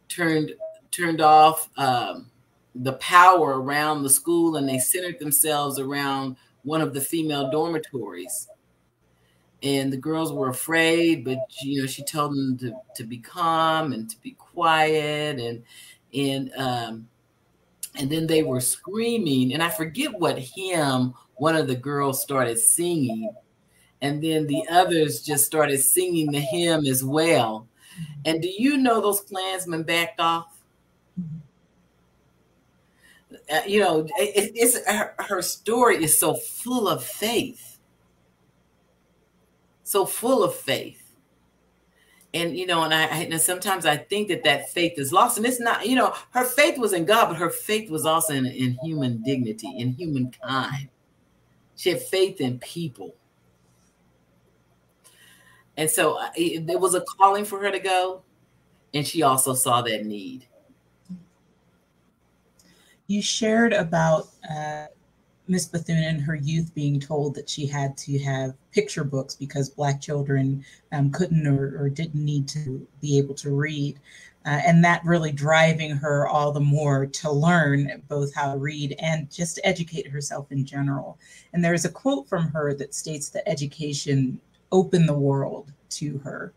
turned off the power around the school, and they centered themselves around one of the female dormitories. and the girls were afraid, but she told them to be calm and to be quiet, and then they were screaming, and I forget what hymn one of the girls started singing, and then the others just started singing the hymn as well. And do you know those Klansmen backed off? It's her story is so full of faith, so full of faith. And and sometimes I think that faith is lost, and it's not. Her faith was in God, but her faith was also in human dignity, in humankind. She had faith in people, and so there was a calling for her to go, and she also saw that need. You shared about Miss Bethune in her youth being told that she had to have picture books because Black children couldn't or didn't need to be able to read. And that really driving her all the more to learn both how to read and just to educate herself in general. And there's a quote from her that states that education opened the world to her.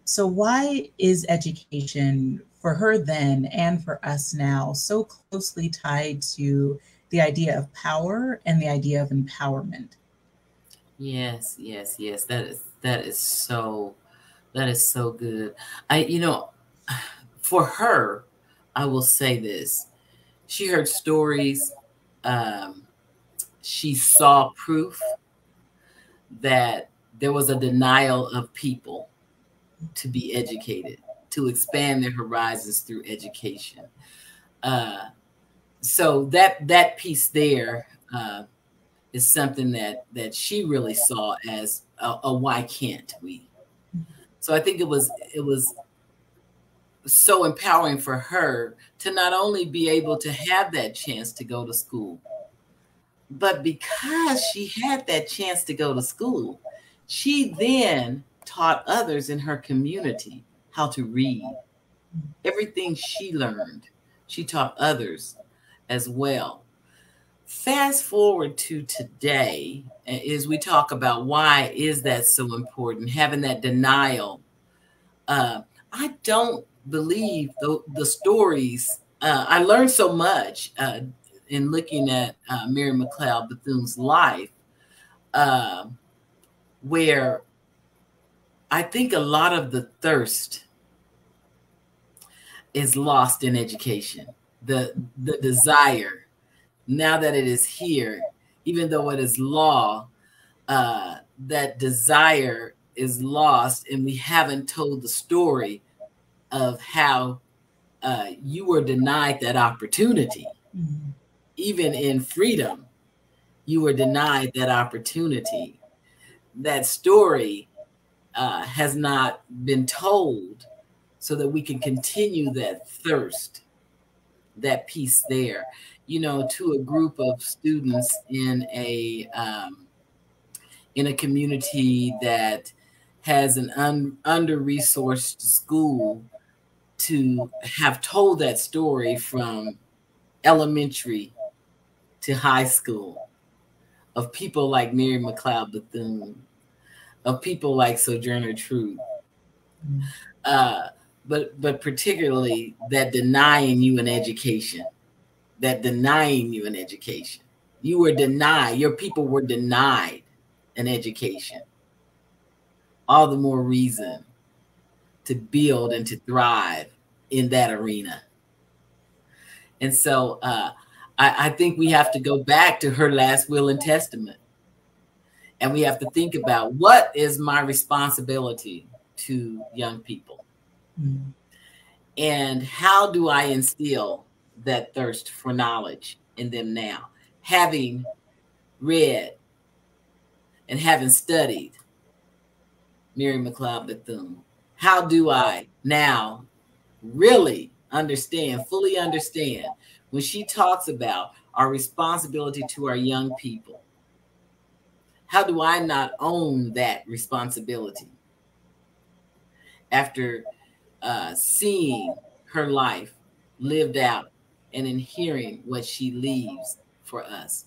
So why is education for her then and for us now so closely tied to the idea of power and the idea of empowerment? Yes. That is so good. For her, I will say this. She heard stories. She saw proof that there was a denial of people to be educated, to expand their horizons through education. So that piece there is something that she really saw as a why can't we? So I think it was so empowering for her to not only be able to have that chance to go to school, but because she had that chance to go to school, she then taught others in her community how to read. Everything she learned, she taught others as well. Fast forward to today, as we talk about why is that so important, having that denial. I don't believe the stories. I learned so much in looking at Mary McLeod Bethune's life, where I think a lot of the thirst is lost in education. The desire, now that it is here, even though it is law, that desire is lost, and we haven't told the story of how you were denied that opportunity. Mm-hmm. Even in freedom, you were denied that opportunity. That story has not been told so that we can continue that thirst, that piece there. To a group of students in a community that has an under-resourced school, to have told that story from elementary to high school, of people like Mary McLeod Bethune, of people like Sojourner Truth, but particularly that denying you an education, you were denied, your people were denied an education. All the more reason to build and to thrive in that arena. And so I think we have to go back to her last will and testament. And we have to think about, what is my responsibility to young people? Mm-hmm. And how do I instill that thirst for knowledge in them now? Having read and having studied Mary McLeod Bethune, how do I now really fully understand when she talks about our responsibility to our young people? How do I not own that responsibility after seeing her life lived out and in hearing what she leaves for us?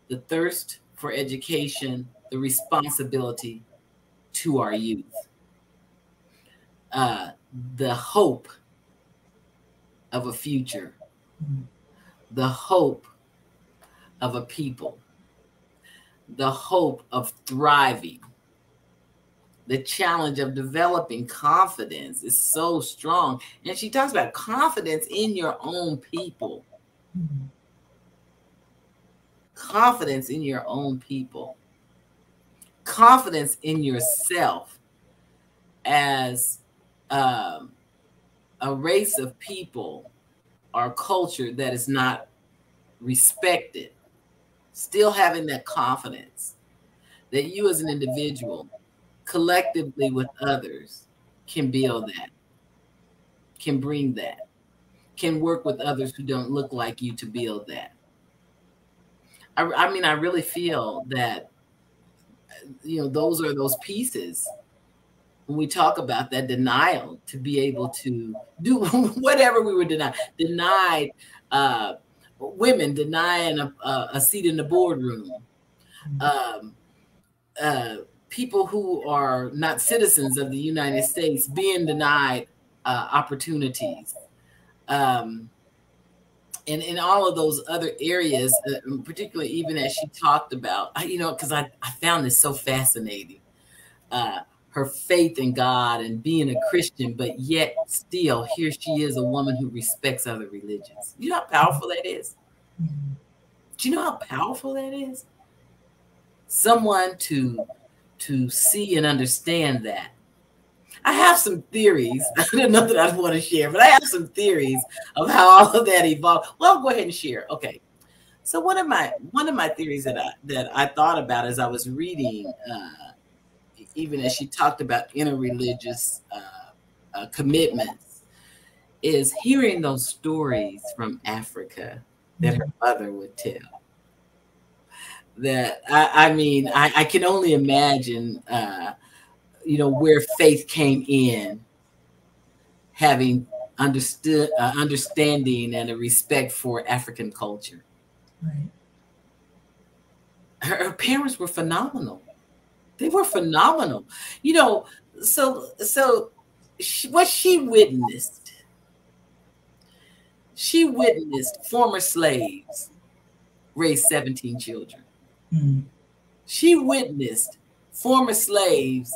The thirst for education, the responsibility to our youth. The hope of a future, the hope of a people, the hope of thriving, the challenge of developing confidence is so strong. And she talks about confidence in your own people. Confidence in your own people. Confidence in yourself as a race of people or culture that is not respected. Still having that confidence that you as an individual, collectively with others, can build that, can bring that, can work with others who don't look like you to build that. I mean, I really feel that, you know, those are those pieces when we talk about that denial, to be able to do whatever we were denied, women denying a seat in the boardroom, people who are not citizens of the United States being denied opportunities, and in all of those other areas, particularly even as she talked about, you know, because I found this so fascinating, her faith in God and being a Christian, but yet still here she is, a woman who respects other religions. You know how powerful that is? Do you know how powerful that is? Someone to see and understand that. I have some theories. I don't know that I want to share, but I have some theories of how all of that evolved. Well, I'll go ahead and share. Okay. So one of my theories that I thought about as I was reading, even as she talked about interreligious commitments, is hearing those stories from Africa that her mother would tell. That I mean, I can only imagine, you know, where faith came in, having understanding and a respect for African culture. Right. Her parents were phenomenal. They were phenomenal. You know, so what she witnessed former slaves raise 17 children. She witnessed former slaves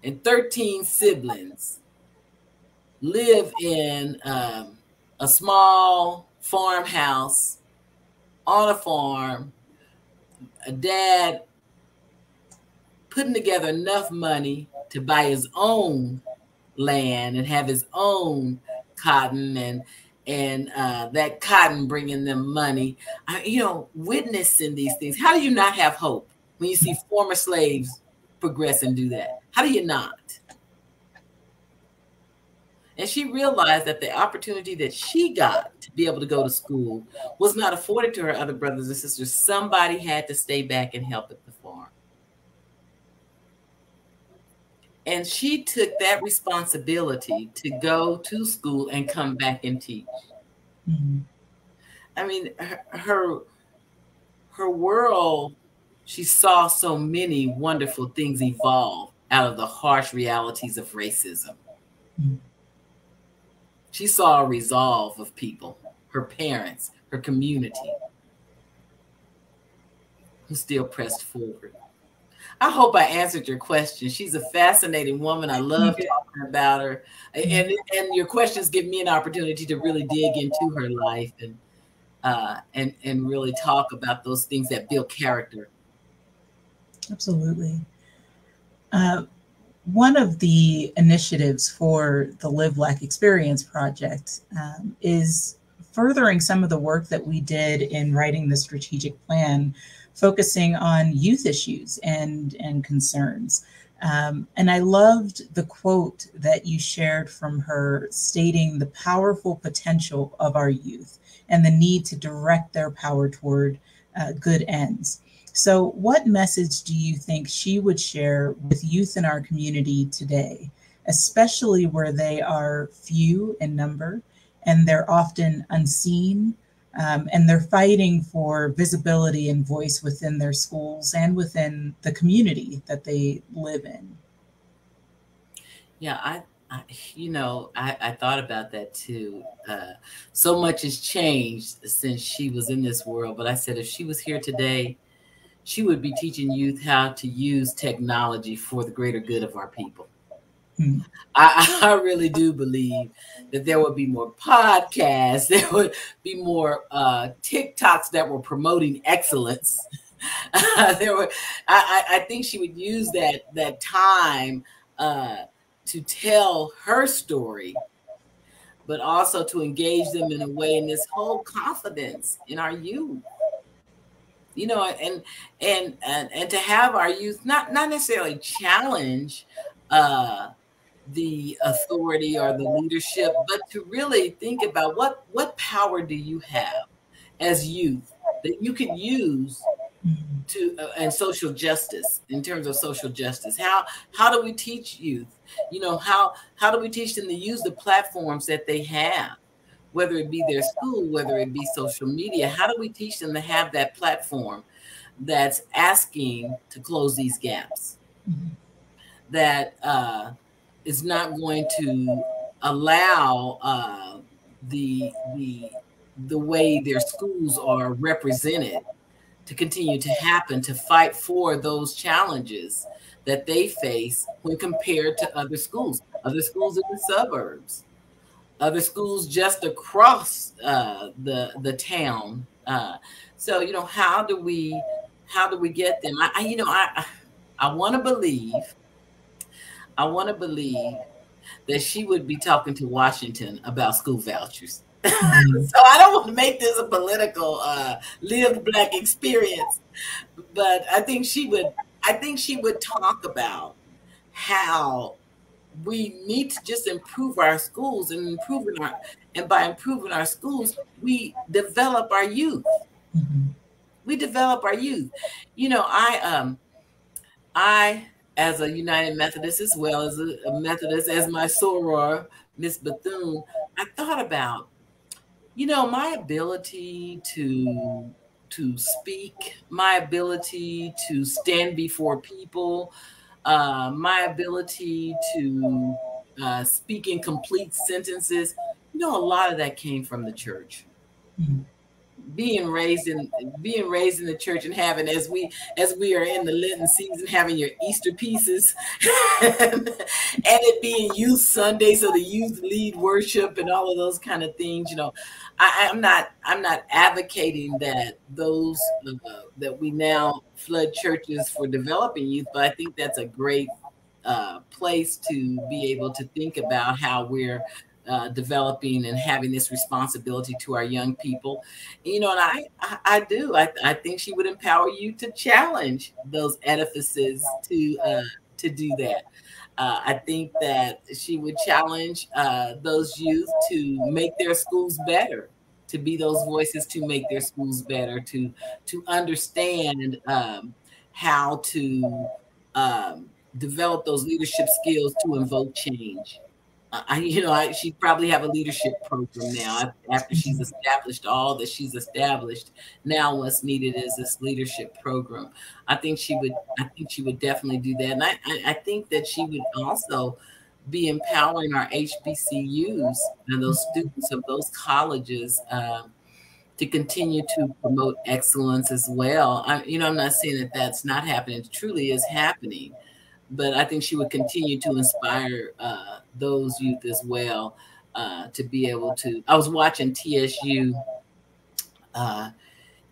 and 13 siblings live in a small farmhouse on a farm, a dad putting together enough money to buy his own land and have his own cotton, and that cotton bringing them money. You know, witnessing these things. How do you not have hope when you see former slaves progress and do that? How do you not? And she realized that the opportunity that she got to be able to go to school was not afforded to her other brothers and sisters. Somebody had to stay back and help at the farm. And she took that responsibility to go to school and come back and teach. I mean, her world, she saw so many wonderful things evolve out of the harsh realities of racism. She saw a resolve of people, her parents, her community, who still pressed forward. I hope I answered your question. She's a fascinating woman. I love talking about her. And your questions give me an opportunity to really dig into her life and really talk about those things that build character. Absolutely. One of the initiatives for the Live Black Experience Project is furthering some of the work that we did in writing the strategic plan, focusing on youth issues and concerns. And I loved the quote that you shared from her, stating the powerful potential of our youth and the need to direct their power toward good ends. So what message do you think she would share with youth in our community today, especially where they are few in number and they're often unseen, and they're fighting for visibility and voice within their schools and within the community that they live in? Yeah, I thought about that too. So much has changed since she was in this world. But I said, if she was here today, she would be teaching youth how to use technology for the greater good of our people. Mm. I really do believe that there would be more podcasts, there would be more TikToks that were promoting excellence. there were, I think she would use that time uh, to tell her story, but also to engage them in a way in this whole confidence in our youth. And to have our youth not necessarily challenge uh, the authority or the leadership, but to really think about what power do you have as youth that you can use Mm. to and social justice. In terms of social justice, how do we teach youth, how do we teach them to use the platforms that they have, whether it be their school, whether it be social media? How do we teach them to have that platform that's asking to close these gaps, Mm. that is not going to allow the way their schools are represented to continue to happen, to fight for those challenges that they face when compared to other schools in the suburbs, other schools just across the town. So how do we get them? I want to believe I want to believe that she would be talking to Washington about school vouchers. Mm. So I don't want to make this a political lived Black experience, but I think she would talk about how we need to just improve our schools, and by improving our schools, we develop our youth. Mm. We develop our youth. I as a United Methodist, as well as a Methodist, as my soror, Miss Bethune, I thought about, my ability to speak, my ability to stand before people, my ability to speak in complete sentences. A lot of that came from the church. Mm. Being raised in the church, and having, as we are in the Lenten season, having your Easter pieces, and it being youth Sunday, so the youth lead worship and all of those kind of things. I'm not advocating that we now flood churches for developing youth, but I think that's a great place to be able to think about how we're developing and having this responsibility to our young people. And I do. I think she would empower you to challenge those edifices to do that. I think that she would challenge those youth to make their schools better, to be those voices to make their schools better, to understand how to develop those leadership skills to invoke change. She'd probably have a leadership program now after she's established all that she's established. Now, what's needed is this leadership program. I think she would definitely do that, and I think that she would also be empowering our HBCUs and those students of those colleges to continue to promote excellence as well. I'm not saying that that's not happening; it truly is happening, but I think she would continue to inspire those youth as well to be able to. I was watching TSU, uh,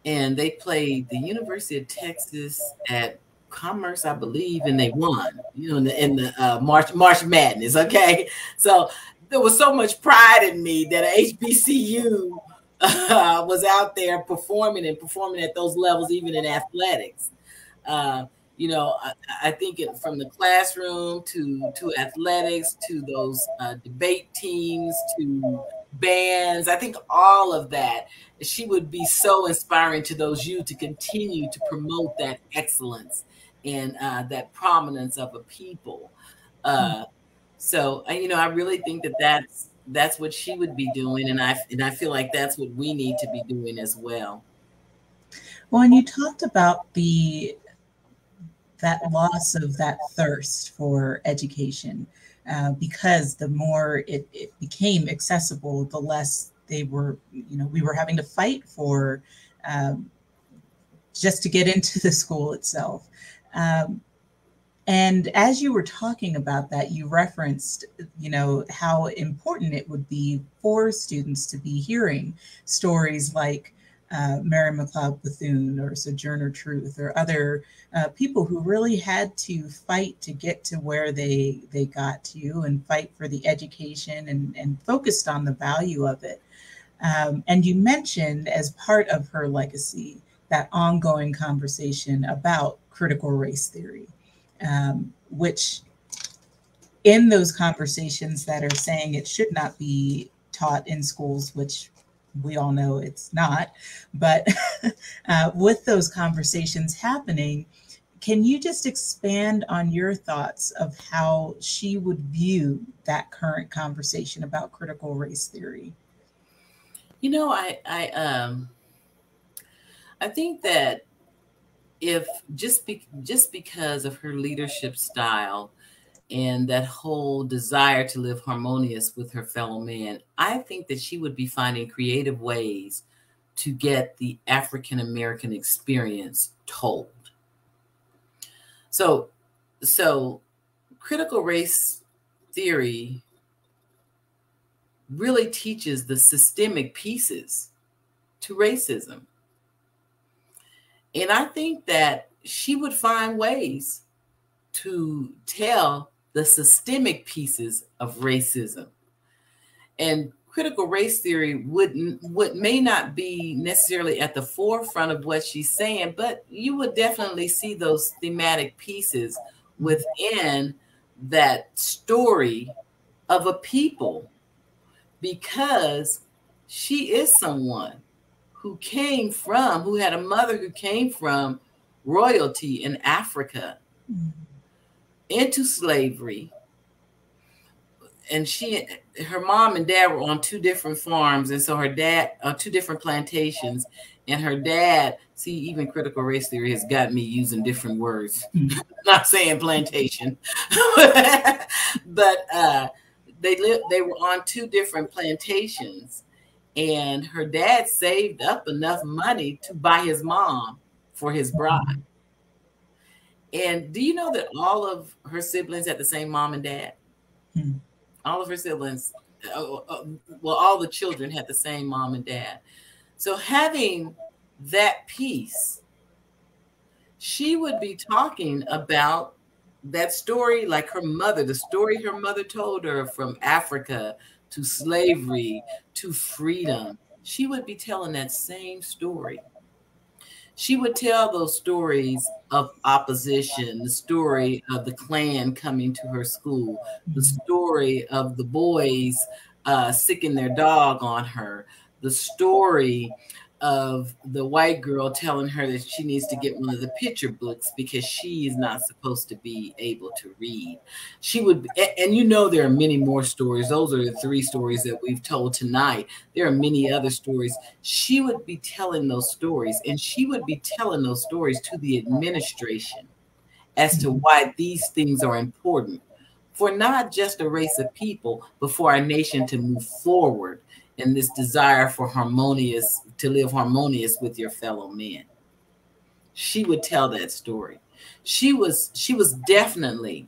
and they played the University of Texas at Commerce, I believe, and they won. In the March Madness. Okay, so there was so much pride in me that a HBCU was out there performing at those levels, even in athletics. Uh, I think from the classroom to athletics to those debate teams to bands, I think all of that, she would be so inspiring to those youth to continue to promote that excellence and that prominence of a people. Uh, so I really think that that's what she would be doing, and I feel like that's what we need to be doing as well. Well, and you talked about that loss of that thirst for education. because the more it became accessible, the less they were, we were having to fight for um, just to get into the school itself. Um, and as you were talking about that, you referenced, how important it would be for students to be hearing stories like Mary McLeod Bethune or Sojourner Truth or other people who really had to fight to get to where they got to and fight for the education and focused on the value of it. And you mentioned as part of her legacy that ongoing conversation about critical race theory, which in those conversations that are saying it should not be taught in schools, which we all know it's not, but with those conversations happening, can you just expand on your thoughts of how she would view that current conversation about critical race theory? I think that if just because of her leadership style and that whole desire to live harmonious with her fellow man, I think that she would be finding creative ways to get the African American experience told. So critical race theory really teaches the systemic pieces to racism. And I think that she would find ways to tell the systemic pieces of racism. And critical race theory may not be necessarily at the forefront of what she's saying, but you would definitely see those thematic pieces within that story of a people, because she is someone who had a mother who came from royalty in Africa into slavery. And her mom and dad were on two different farms. And so her dad, on two different plantations, and her dad, see, even critical race theory has got me using different words, not saying plantation, but they were on two different plantations. And her dad saved up enough money to buy his mom for his bride. And do you know that all of her siblings had the same mom and dad? All of her siblings, all the children had the same mom and dad. So having that piece, she would be talking about that story like her mother, the story her mother told her from Africa to slavery to freedom. She would be telling that same story. She would tell those stories of opposition, the story of the Klan coming to her school, the story of the boys sicking their dog on her, the story of the white girl telling her that she needs to get one of the picture books because she is not supposed to be able to read. She would, and there are many more stories. Those are the three stories that we've told tonight. There are many other stories. She would be telling those stories, and she would be telling those stories to the administration as to why these things are important for not just a race of people, but for our nation to move forward in this desire for to live harmonious with your fellow men. She would tell that story. She was definitely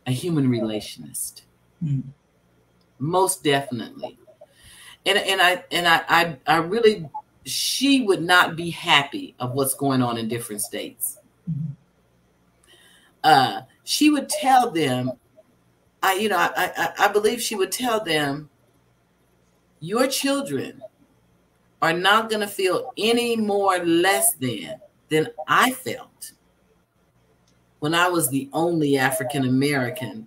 a human relationist. Most definitely. And I really, she would not be happy of what's going on in different states. She would tell them, I believe she would tell them, your children are not going to feel any more less than I felt when I was the only African American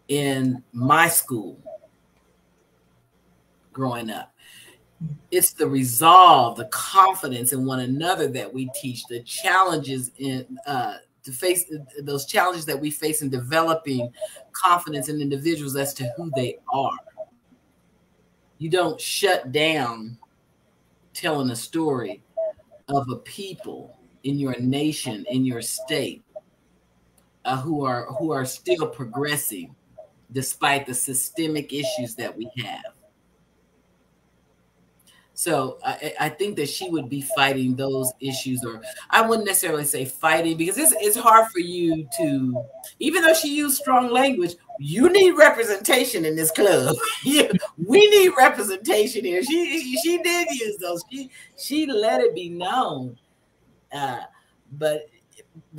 in my school growing up. It's the resolve, the confidence in one another that we teach, the challenges to face those challenges that we face in developing confidence in individuals as to who they are. You don't shut down telling a story of a people in your nation, in your state, who are still progressing despite the systemic issues that we have. So I think that she would be fighting those issues, or I wouldn't necessarily say fighting, because it's hard for you to, even though she used strong language, you need representation in this club. We need representation here. She did use those. She let it be known. But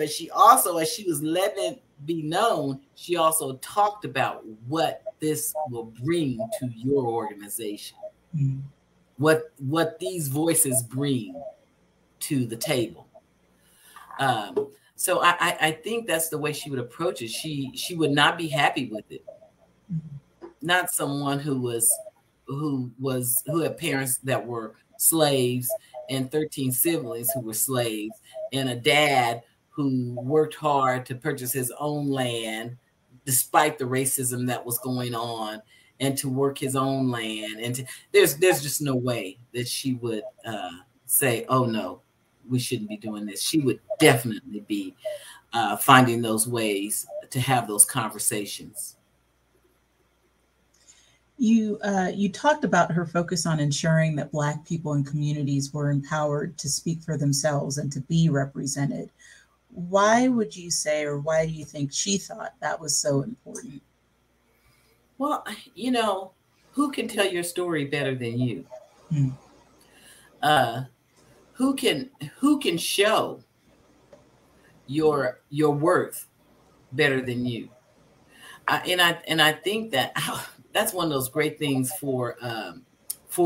she also, as she was letting it be known, she also talked about what this will bring to your organization. Mm-hmm. What these voices bring to the table. So I think that's the way she would approach it. She would not be happy with it. Not someone who had parents that were slaves and 13 siblings who were slaves, and a dad who worked hard to purchase his own land despite the racism that was going on, and to work his own land. And there's just no way that she would say, oh no, we shouldn't be doing this. She would definitely be finding those ways to have those conversations. You talked about her focus on ensuring that Black people and communities were empowered to speak for themselves and to be represented. Why would you say, or why do you think she thought that was so important? Well, who can tell your story better than you? Who can show your worth better than you? I think that that's one of those great things for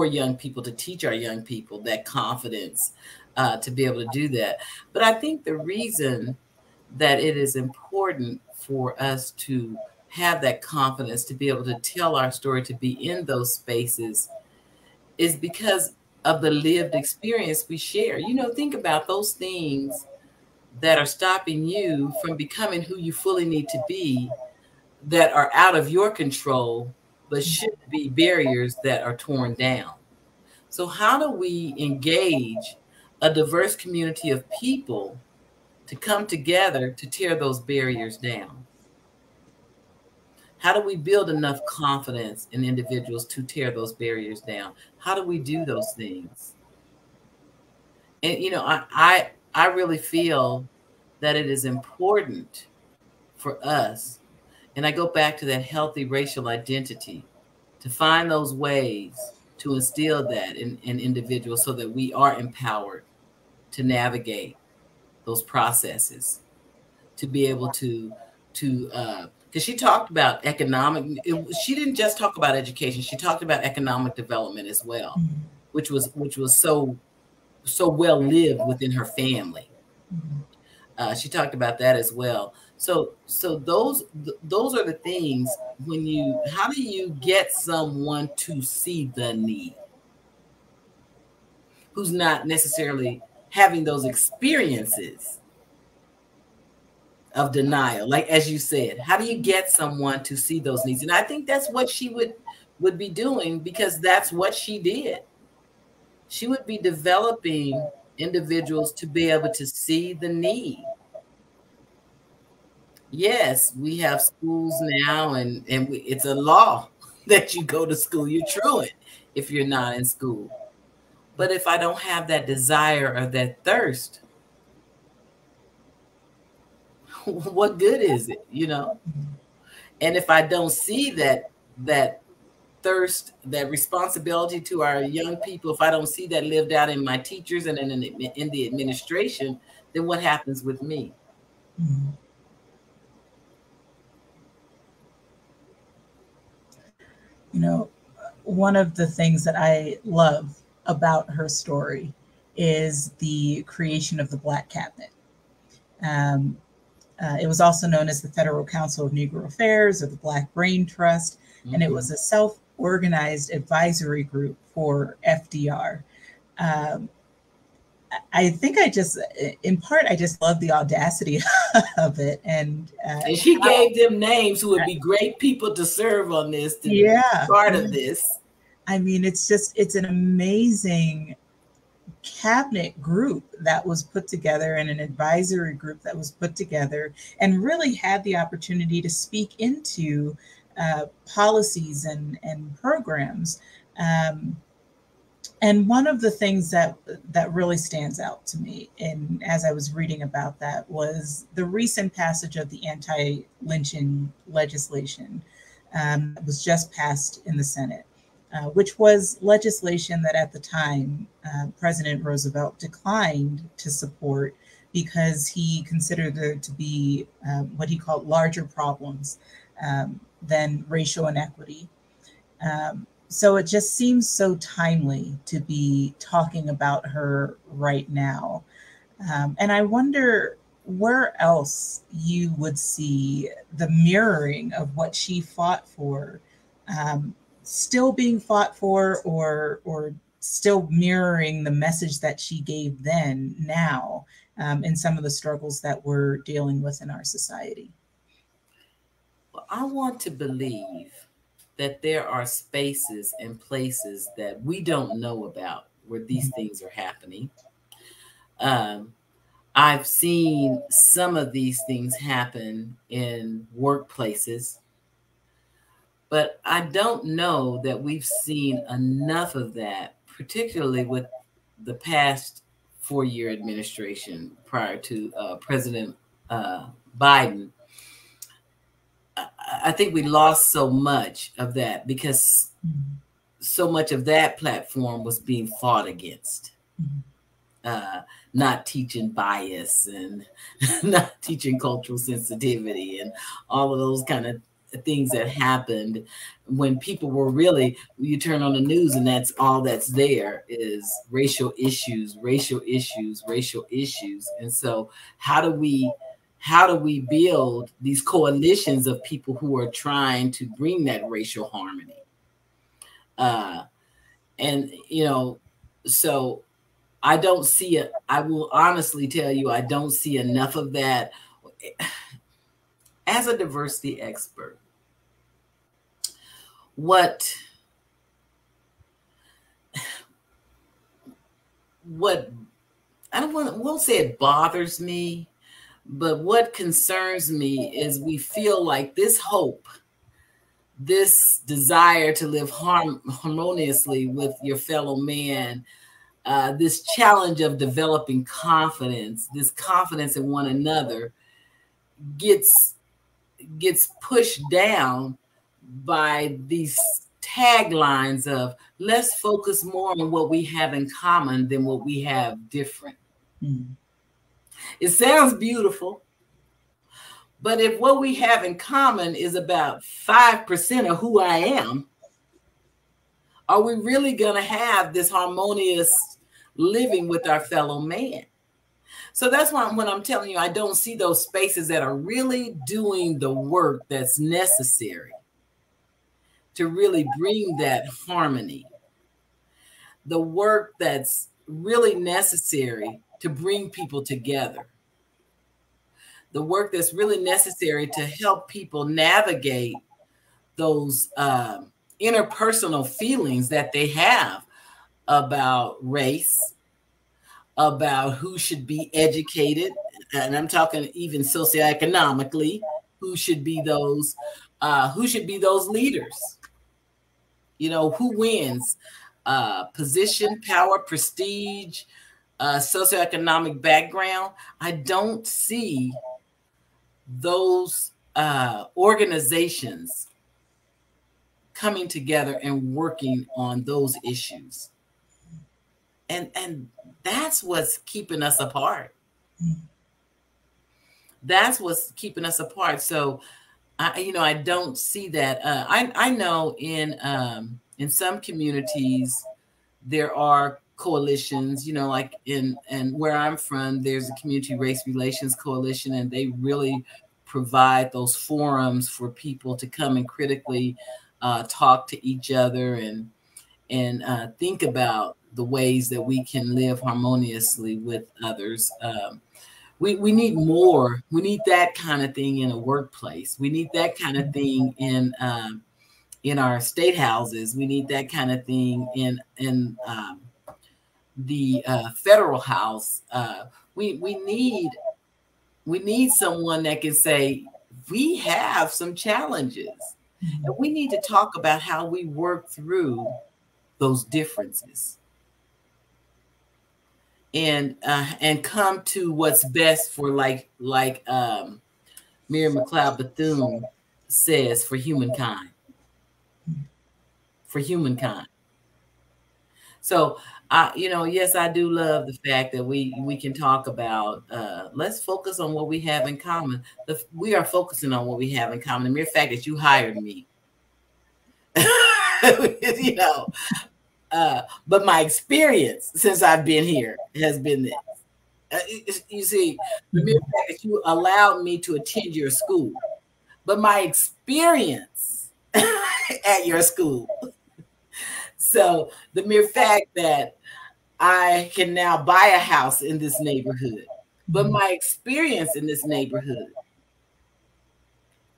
young people, to teach our young people that confidence, to be able to do that. But I think the reason that it is important for us to have that confidence to be able to tell our story, to be in those spaces, is because of the lived experience we share. Think about those things that are stopping you from becoming who you fully need to be, that are out of your control, but should be barriers that are torn down. So how do we engage a diverse community of people to come together to tear those barriers down? How do we build enough confidence in individuals to tear those barriers down? How do we do those things? And, I really feel that it is important for us, and I go back to that healthy racial identity, to find those ways to instill that in individuals so that we are empowered to navigate those processes, to be able to because she talked about she didn't just talk about education, she talked about economic development as well, which was so well lived within her family. She talked about that as well. So those are the things. How do you get someone to see the need, who's not necessarily having those experiences of denial? Like, as you said, how do you get someone to see those needs? And I think that's what she would be doing, because that's what she did. She would be developing individuals to be able to see the need. Yes, we have schools now, and it's a law that you go to school, you're truant if you're not in school. But if I don't have that desire or that thirst, what good is it, And if I don't see that thirst, that responsibility to our young people, if I don't see that lived out in my teachers and in the administration, then what happens with me? One of the things that I love about her story is the creation of the Black Cabinet. It was also known as the Federal Council of Negro Affairs, or the Black Brain Trust, and it was a self-organized advisory group for FDR. I think I just love the audacity of it. And she gave them names who would be great people to serve on this, to be part of this. I mean, it's an amazing cabinet group that was put together, and an advisory group that was put together, and really had the opportunity to speak into policies and programs. And one of the things that really stands out to me, and as I was reading about that, was the recent passage of the anti-lynching legislation that was just passed in the Senate, which was legislation that at the time President Roosevelt declined to support because he considered there to be what he called larger problems than racial inequity. So it just seems so timely to be talking about her right now. And I wonder where else you would see the mirroring of what she fought for still being fought for, or still mirroring the message that she gave then now in some of the struggles that we're dealing with in our society. Well, I want to believe that there are spaces and places that we don't know about where these things are happening. I've seen some of these things happen in workplaces, but I don't know that we've seen enough of that, particularly with the past 4-year administration prior to President Biden. I think we lost so much of that because so much of that platform was being fought against. Not teaching bias and not teaching cultural sensitivity and all of those kind of things that happened when people were really, you turn on the news and that's all that's there is racial issues, racial issues, racial issues. And so how do we build these coalitions of people who are trying to bring that racial harmony? And, you know, so I don't see it. I will honestly tell you, I don't see enough of that. As a diversity expert, what I won't say it bothers me, but what concerns me is we feel like this hope, this desire to live harmoniously with your fellow man, this challenge of developing confidence, this confidence in one another gets pushed down by these taglines of let's focus more on what we have in common than what we have different. It sounds beautiful, but if what we have in common is about 5% of who I am, are we really going to have this harmonious living with our fellow man? So that's why when I'm telling you, I don't see those spaces that are really doing the work that's necessary to really bring that harmony, the work that's really necessary to bring people together, the work that's really necessary to help people navigate those interpersonal feelings that they have about race, about who should be educated, and I'm talking even socioeconomically, who should be those leaders. You know, who wins? Position, power, prestige, socioeconomic background. I don't see those organizations coming together and working on those issues. And that's what's keeping us apart. That's what's keeping us apart. So, I don't see that. I know in some communities there are coalitions. Like in where I'm from, there's a community race relations coalition, and they really provide those forums for people to come and critically talk to each other and think about the ways that we can live harmoniously with others. We need more. We need that kind of thing in a workplace. We need that kind of thing in our state houses. We need that kind of thing in the federal house. We need someone that can say we have some challenges. And we need to talk about how we work through those differences and come to what's best for like Mary McLeod Bethune says, for humankind. For humankind. So yes, I do love the fact that we can talk about let's focus on what we have in common. We are focusing on what we have in common. The mere fact that you hired me. But my experience since I've been here has been this. You see, the mere fact that you allowed me to attend your school, but my experience at your school. So the mere fact that I can now buy a house in this neighborhood, but my experience in this neighborhood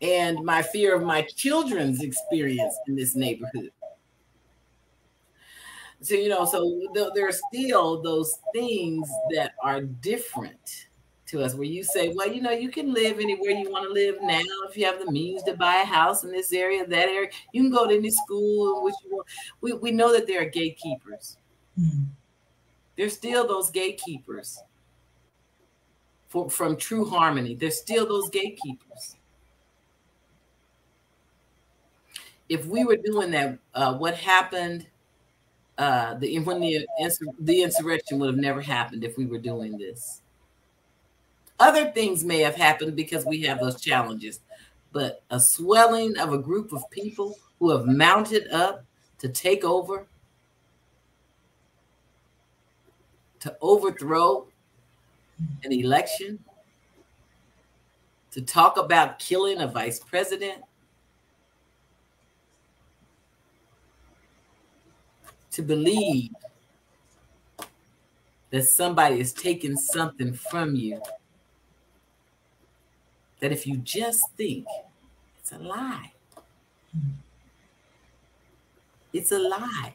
and my fear of my children's experience in this neighborhood. So, so there's still those things that are different to us, where you say, well, you can live anywhere you want to live now. If you have the means to buy a house in this area, that area, you can go to any school in which you want. We know that there are gatekeepers. There's still those gatekeepers from true harmony. There's still those gatekeepers. If we were doing that, what happened? The insurrection would have never happened if we were doing this. Other things may have happened because we have those challenges, but a swelling of a group of people who have mounted up to take over, to overthrow an election, to talk about killing a vice president, to believe that somebody is taking something from you, that if you just think, it's a lie. It's a lie.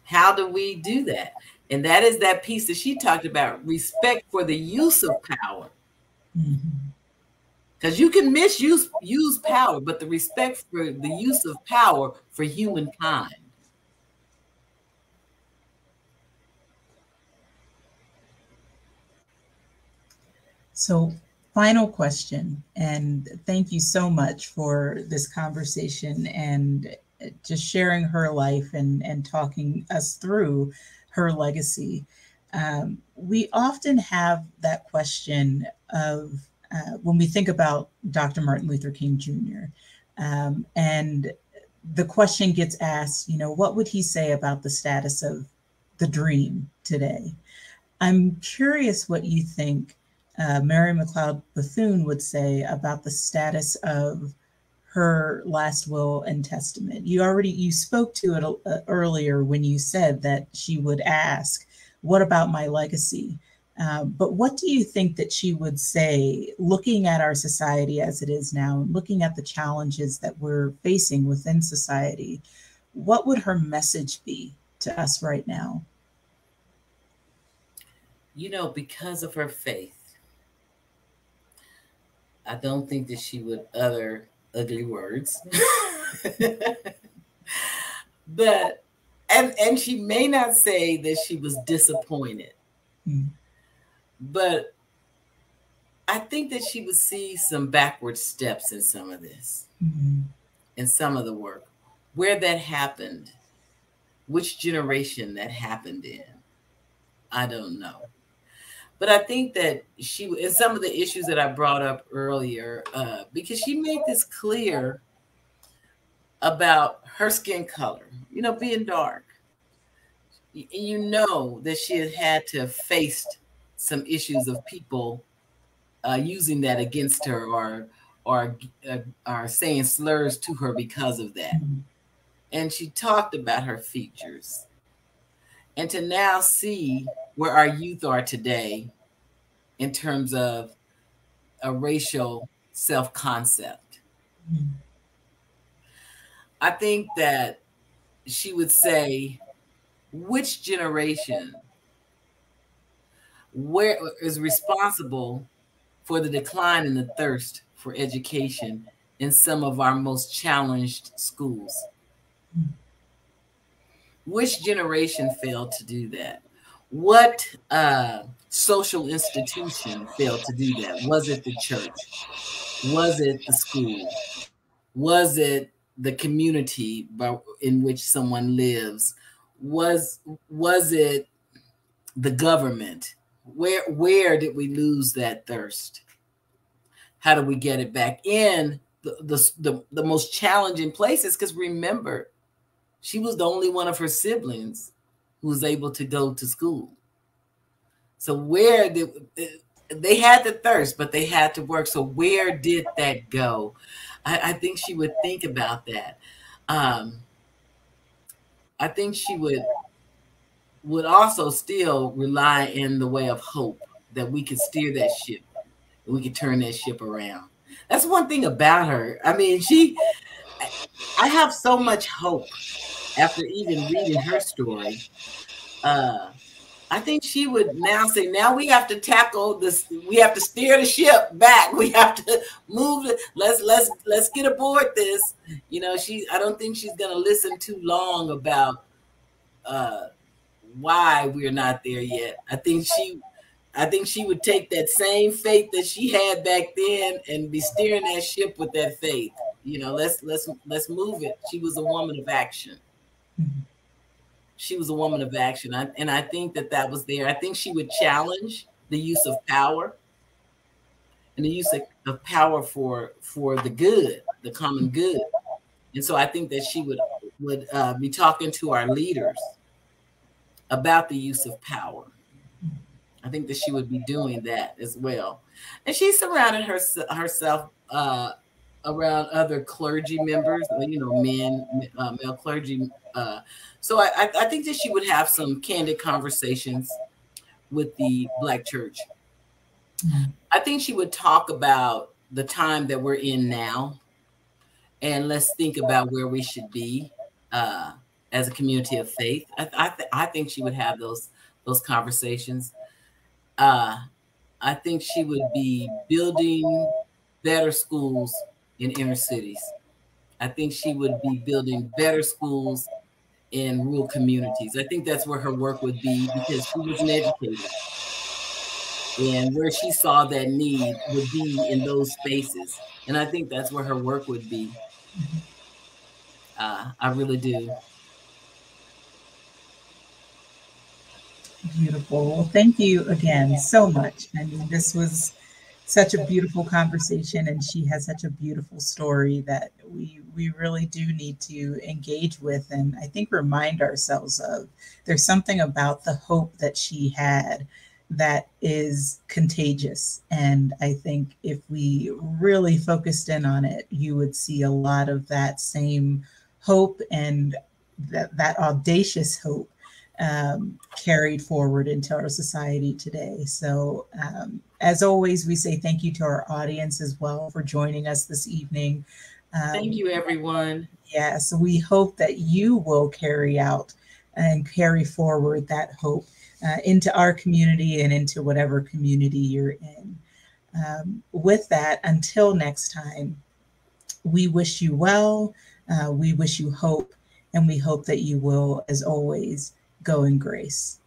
How do we do that? And that is that piece that she talked about, respect for the use of power. Because you can use power, but the respect for the use of power for humankind. So, final question, and thank you so much for this conversation and just sharing her life and talking us through her legacy. We often have that question of when we think about Dr. Martin Luther King Jr. And the question gets asked, what would he say about the status of the dream today? I'm curious what you think Mary McLeod Bethune would say about the status of her last will and testament. You spoke to it earlier when you said that she would ask, what about my legacy? But what do you think that she would say, looking at our society as it is now, and looking at the challenges that we're facing within society? What would her message be to us right now? Because of her faith, I don't think that she would utter ugly words. But and she may not say that she was disappointed. But I think that she would see some backward steps in some of this, in some of the work. Where that happened, which generation that happened in, I don't know. But I think that in some of the issues that I brought up earlier, because she made this clear about her skin color, being dark. That she had to have faced some issues of people using that against her or saying slurs to her because of that. And she talked about her features. And to now see where our youth are today in terms of a racial self-concept. I think that she would say, which generation where is responsible for the decline in the thirst for education in some of our most challenged schools. Which generation failed to do that? What social institution failed to do that? Was it the church? Was it the school? Was it the community in which someone lives? Was it the government? Where did we lose that thirst? How do we get it back in the most challenging places? Because remember, she was the only one of her siblings who was able to go to school. So where did they had the thirst, but they had to work. So where did that go? I think she would think about that. I think she would also still rely in the way of hope that we could steer that ship, and we could turn that ship around. That's one thing about her. I mean, I have so much hope after even reading her story. I think she would now say, now we have to tackle this. We have to steer the ship back. We have to move it. Let's get aboard this. You know, I don't think she's going to listen too long about why we're not there yet. I think she would take that same faith that she had back then and be steering that ship with that faith. You know, let's move it. She was a woman of action. She was a woman of action. And I think that was there. I think she would challenge the use of power and the use of power for the good, the common good. And so I think that she would be talking to our leaders about the use of power. I think that she would be doing that as well. And she surrounded herself around other clergy members, you know, male clergy. So I think that she would have some candid conversations with the Black church. I think she would talk about the time that we're in now, and let's think about where we should be as a community of faith. I think she would have those conversations. I think she would be building better schools in inner cities. I think she would be building better schools in rural communities. I think that's where her work would be, because she was an educator. And where she saw that need would be in those spaces. And I think that's where her work would be. I really do. Beautiful. Well, thank you again so much. I mean, this was such a beautiful conversation, and she has such a beautiful story that we really do need to engage with, and I think remind ourselves of. There's something about the hope that she had that is contagious, and I think if we really focused in on it, you would see a lot of that same hope and that audacious hope carried forward into our society today. So as always, we say thank you to our audience as well for joining us this evening. Thank you, everyone. Yes, we hope that you will carry out and carry forward that hope into our community and into whatever community you're in. With that, until next time, we wish you well, we wish you hope, and we hope that you will, as always, go in grace.